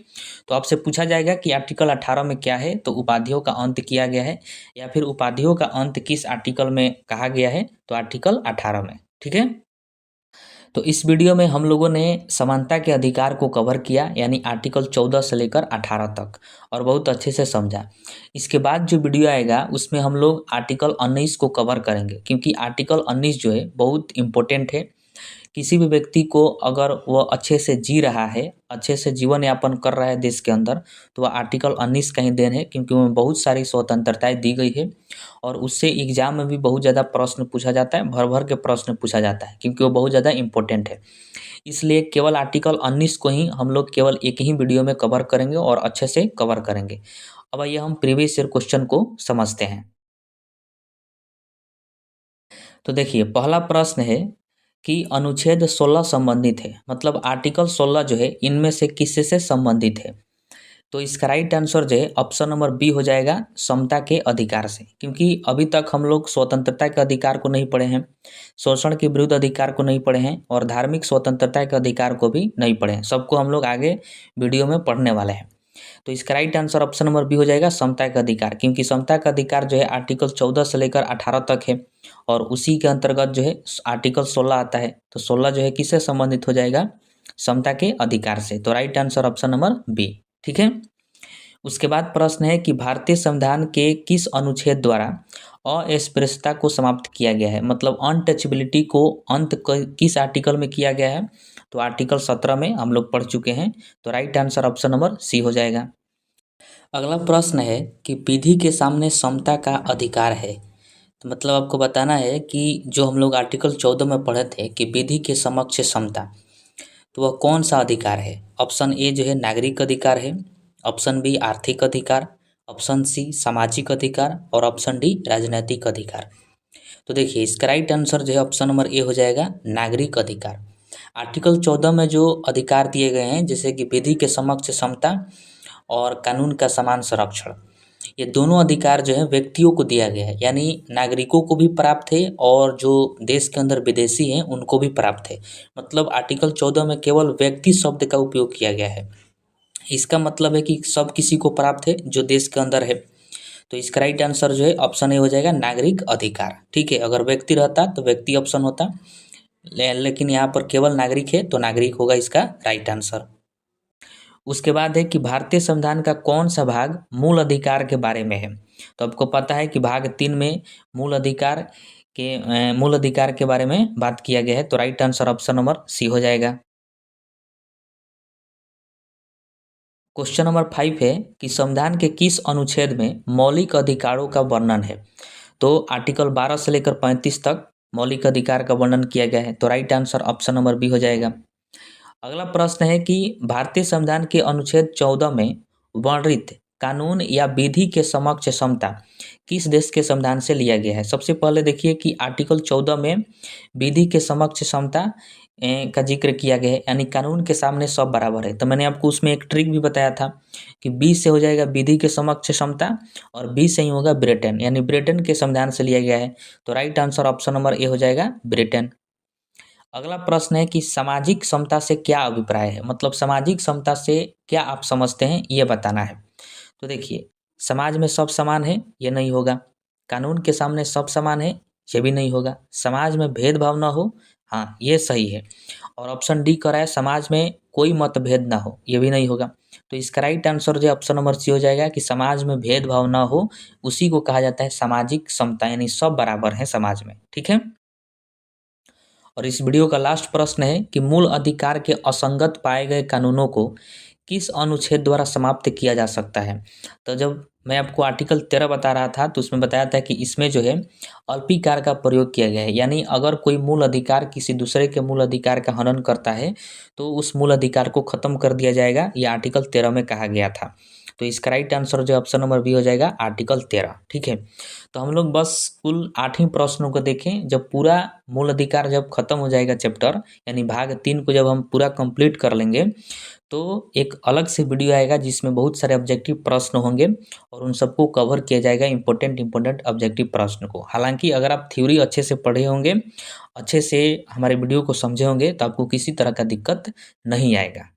तो आपसे पूछा जाएगा कि आर्टिकल 18 में क्या है, तो उपाधियों का अंत किया गया है, या फिर उपाधियों का अंत किस आर्टिकल में कहा गया है, तो आर्टिकल 18 में, ठीक है। तो इस वीडियो में हम लोगों ने समानता के अधिकार को कवर किया, यानी आर्टिकल 14 से लेकर 18 तक, और बहुत अच्छे से समझा। इसके बाद जो वीडियो आएगा उसमें हम लोग आर्टिकल 19 को कवर करेंगे, क्योंकि आर्टिकल 19 जो है बहुत इम्पोर्टेंट है। किसी भी व्यक्ति को अगर वह अच्छे से जी रहा है, अच्छे से जीवन यापन कर रहा है देश के अंदर, तो वह आर्टिकल 19 का ही देन है, क्योंकि उसमें बहुत सारी स्वतंत्रताएं दी गई है, और उससे एग्जाम में भी बहुत ज़्यादा प्रश्न पूछा जाता है, भर भर के प्रश्न पूछा जाता है, क्योंकि वो बहुत ज़्यादा इंपॉर्टेंट है। इसलिए केवल आर्टिकल 19 को ही हम लोग केवल एक ही वीडियो में कवर करेंगे और अच्छे से कवर करेंगे। अब आइए हम प्रीवियस ईयर क्वेश्चन को समझते हैं। तो देखिए, पहला प्रश्न है कि अनुच्छेद 16 संबंधित है, मतलब आर्टिकल 16 जो है इनमें से किससे से संबंधित है। तो इसका राइट आंसर जो है ऑप्शन नंबर बी हो जाएगा, समता के अधिकार से। क्योंकि अभी तक हम लोग स्वतंत्रता के अधिकार को नहीं पढ़े हैं, शोषण के विरुद्ध अधिकार को नहीं पढ़े हैं, और धार्मिक स्वतंत्रता के अधिकार को भी नहीं पढ़े हैं। सबको हम लोग आगे वीडियो में पढ़ने वाले हैं। तो इसका right answer option number B हो जाएगा, समता का अधिकार। क्योंकि समता का अधिकार जो है आर्टिकल 14 से लेकर 18 तक है, और उसी के अंतर्गत जो है आर्टिकल 16 आता है। तो 16 जो है किससे संबंधित हो जाएगा, समता के अधिकार से। तो right answer option number B, ठीक है। उसके बाद प्रश्न है कि भारतीय संविधान के किस अनुच्छेद द्वारा अस्पृश्यता को समाप्त किया गया है, मतलब अनटचेबिलिटी को अंत किस आर्टिकल में किया गया है। तो आर्टिकल 17 में हम लोग पढ़ चुके हैं। तो right answer option number C हो जाएगा। अगला प्रश्न है कि विधि के सामने समता का अधिकार है। तो मतलब आपको बताना है कि जो हम लोग आर्टिकल 14 में पढ़े थे कि विधि के समक्ष समता, तो वह कौन सा अधिकार है। ऑप्शन ए जो है नागरिक अधिकार है, ऑप्शन बी आर्थिक अधिकार, ऑप्शन सी सामाजिक अधिकार, और ऑप्शन डी राजनैतिक अधिकार। तो देखिए, इसका राइट आंसर जो है ऑप्शन नंबर ए हो जाएगा, नागरिक अधिकार। आर्टिकल 14 में जो अधिकार दिए गए हैं, जैसे कि विधि के समक्ष समता और कानून का समान संरक्षण, ये दोनों अधिकार जो है व्यक्तियों को दिया गया है, यानी नागरिकों को भी प्राप्त है और जो देश के अंदर विदेशी हैं उनको भी प्राप्त है। मतलब आर्टिकल 14 में केवल व्यक्ति शब्द का उपयोग किया गया है। इसका मतलब है कि सब किसी को प्राप्त है जो देश के अंदर है। तो इसका राइट आंसर जो है ऑप्शन ए हो जाएगा, नागरिक अधिकार, ठीक है। अगर व्यक्ति रहता तो व्यक्ति ऑप्शन होता, लेकिन यहाँ पर केवल नागरिक है तो नागरिक होगा इसका राइट आंसर। उसके बाद है कि भारतीय संविधान का कौन सा भाग मूल अधिकार के बारे में है। तो आपको पता है कि भाग 3 में मूल अधिकार के बारे में बात किया गया है। तो right answer option number C हो जाएगा। क्वेश्चन नंबर 5 है कि संविधान के किस अनुच्छेद में मौलिक अधिकारों का वर्णन है। तो आर्टिकल 12 से लेकर 35 तक मौलिक अधिकार का वर्णन किया गया है। तो right answer option number B हो जाएगा। अगला प्रश्न है कि भारतीय संविधान के अनुच्छेद 14 में वर्णित कानून या विधि के समक्ष समता किस देश के संविधान से लिया गया है। सबसे पहले देखिए कि आर्टिकल 14 में विधि के समक्ष समता का जिक्र किया गया है, यानी कानून के सामने सब बराबर है। तो मैंने आपको उसमें एक ट्रिक भी बताया था कि बी से हो जाएगा विधि के समक्ष समता, और बी से ही होगा ब्रिटेन, यानी ब्रिटेन के संविधान से लिया गया है। तो right answer option number A हो जाएगा ब्रिटेन। अगला प्रश्न है कि सामाजिक समता से क्या अभिप्राय है, मतलब सामाजिक समता से क्या आप समझते हैं, ये बताना है। तो देखिए, समाज में सब समान है, ये नहीं होगा। कानून के सामने सब समान है, ये भी नहीं होगा। समाज में भेदभाव ना हो, हाँ ये सही है। और ऑप्शन डी कह रहा है समाज में कोई मतभेद ना हो, ये भी नहीं होगा। तो इसका राइट आंसर जो ऑप्शन नंबर सी हो जाएगा कि समाज में भेदभाव ना हो, उसी को कहा जाता है सामाजिक समता, यानी सब बराबर है समाज में। ठीक है। और इस वीडियो का लास्ट प्रश्न है कि मूल अधिकार के असंगत पाए गए कानूनों को किस अनुच्छेद द्वारा समाप्त किया जा सकता है। तो जब मैं आपको आर्टिकल 13 बता रहा था तो उसमें बताया था कि इसमें जो है अल्पीकार का प्रयोग किया गया है, यानी अगर कोई मूल अधिकार किसी दूसरे के मूल अधिकार का हनन करता है तो उस मूल अधिकार को खत्म कर दिया जाएगा, ये आर्टिकल 13 में कहा गया था। तो इसका राइट आंसर जो ऑप्शन नंबर बी हो जाएगा आर्टिकल 13। ठीक है। तो हम लोग बस कुल 8 ही प्रश्नों को देखें। जब पूरा मूल अधिकार जब खत्म हो जाएगा चैप्टर, यानी भाग 3 को जब हम पूरा कंप्लीट कर लेंगे तो एक अलग से वीडियो आएगा जिसमें बहुत सारे ऑब्जेक्टिव प्रश्न होंगे और उन सबको कवर किया जाएगा, इंपॉर्टेंट ऑब्जेक्टिव प्रश्न को। हालांकि अगर आप थ्योरी अच्छे से पढ़े होंगे, अच्छे से हमारे वीडियो को समझे होंगे, तो आपको किसी तरह का दिक्कत नहीं आएगा।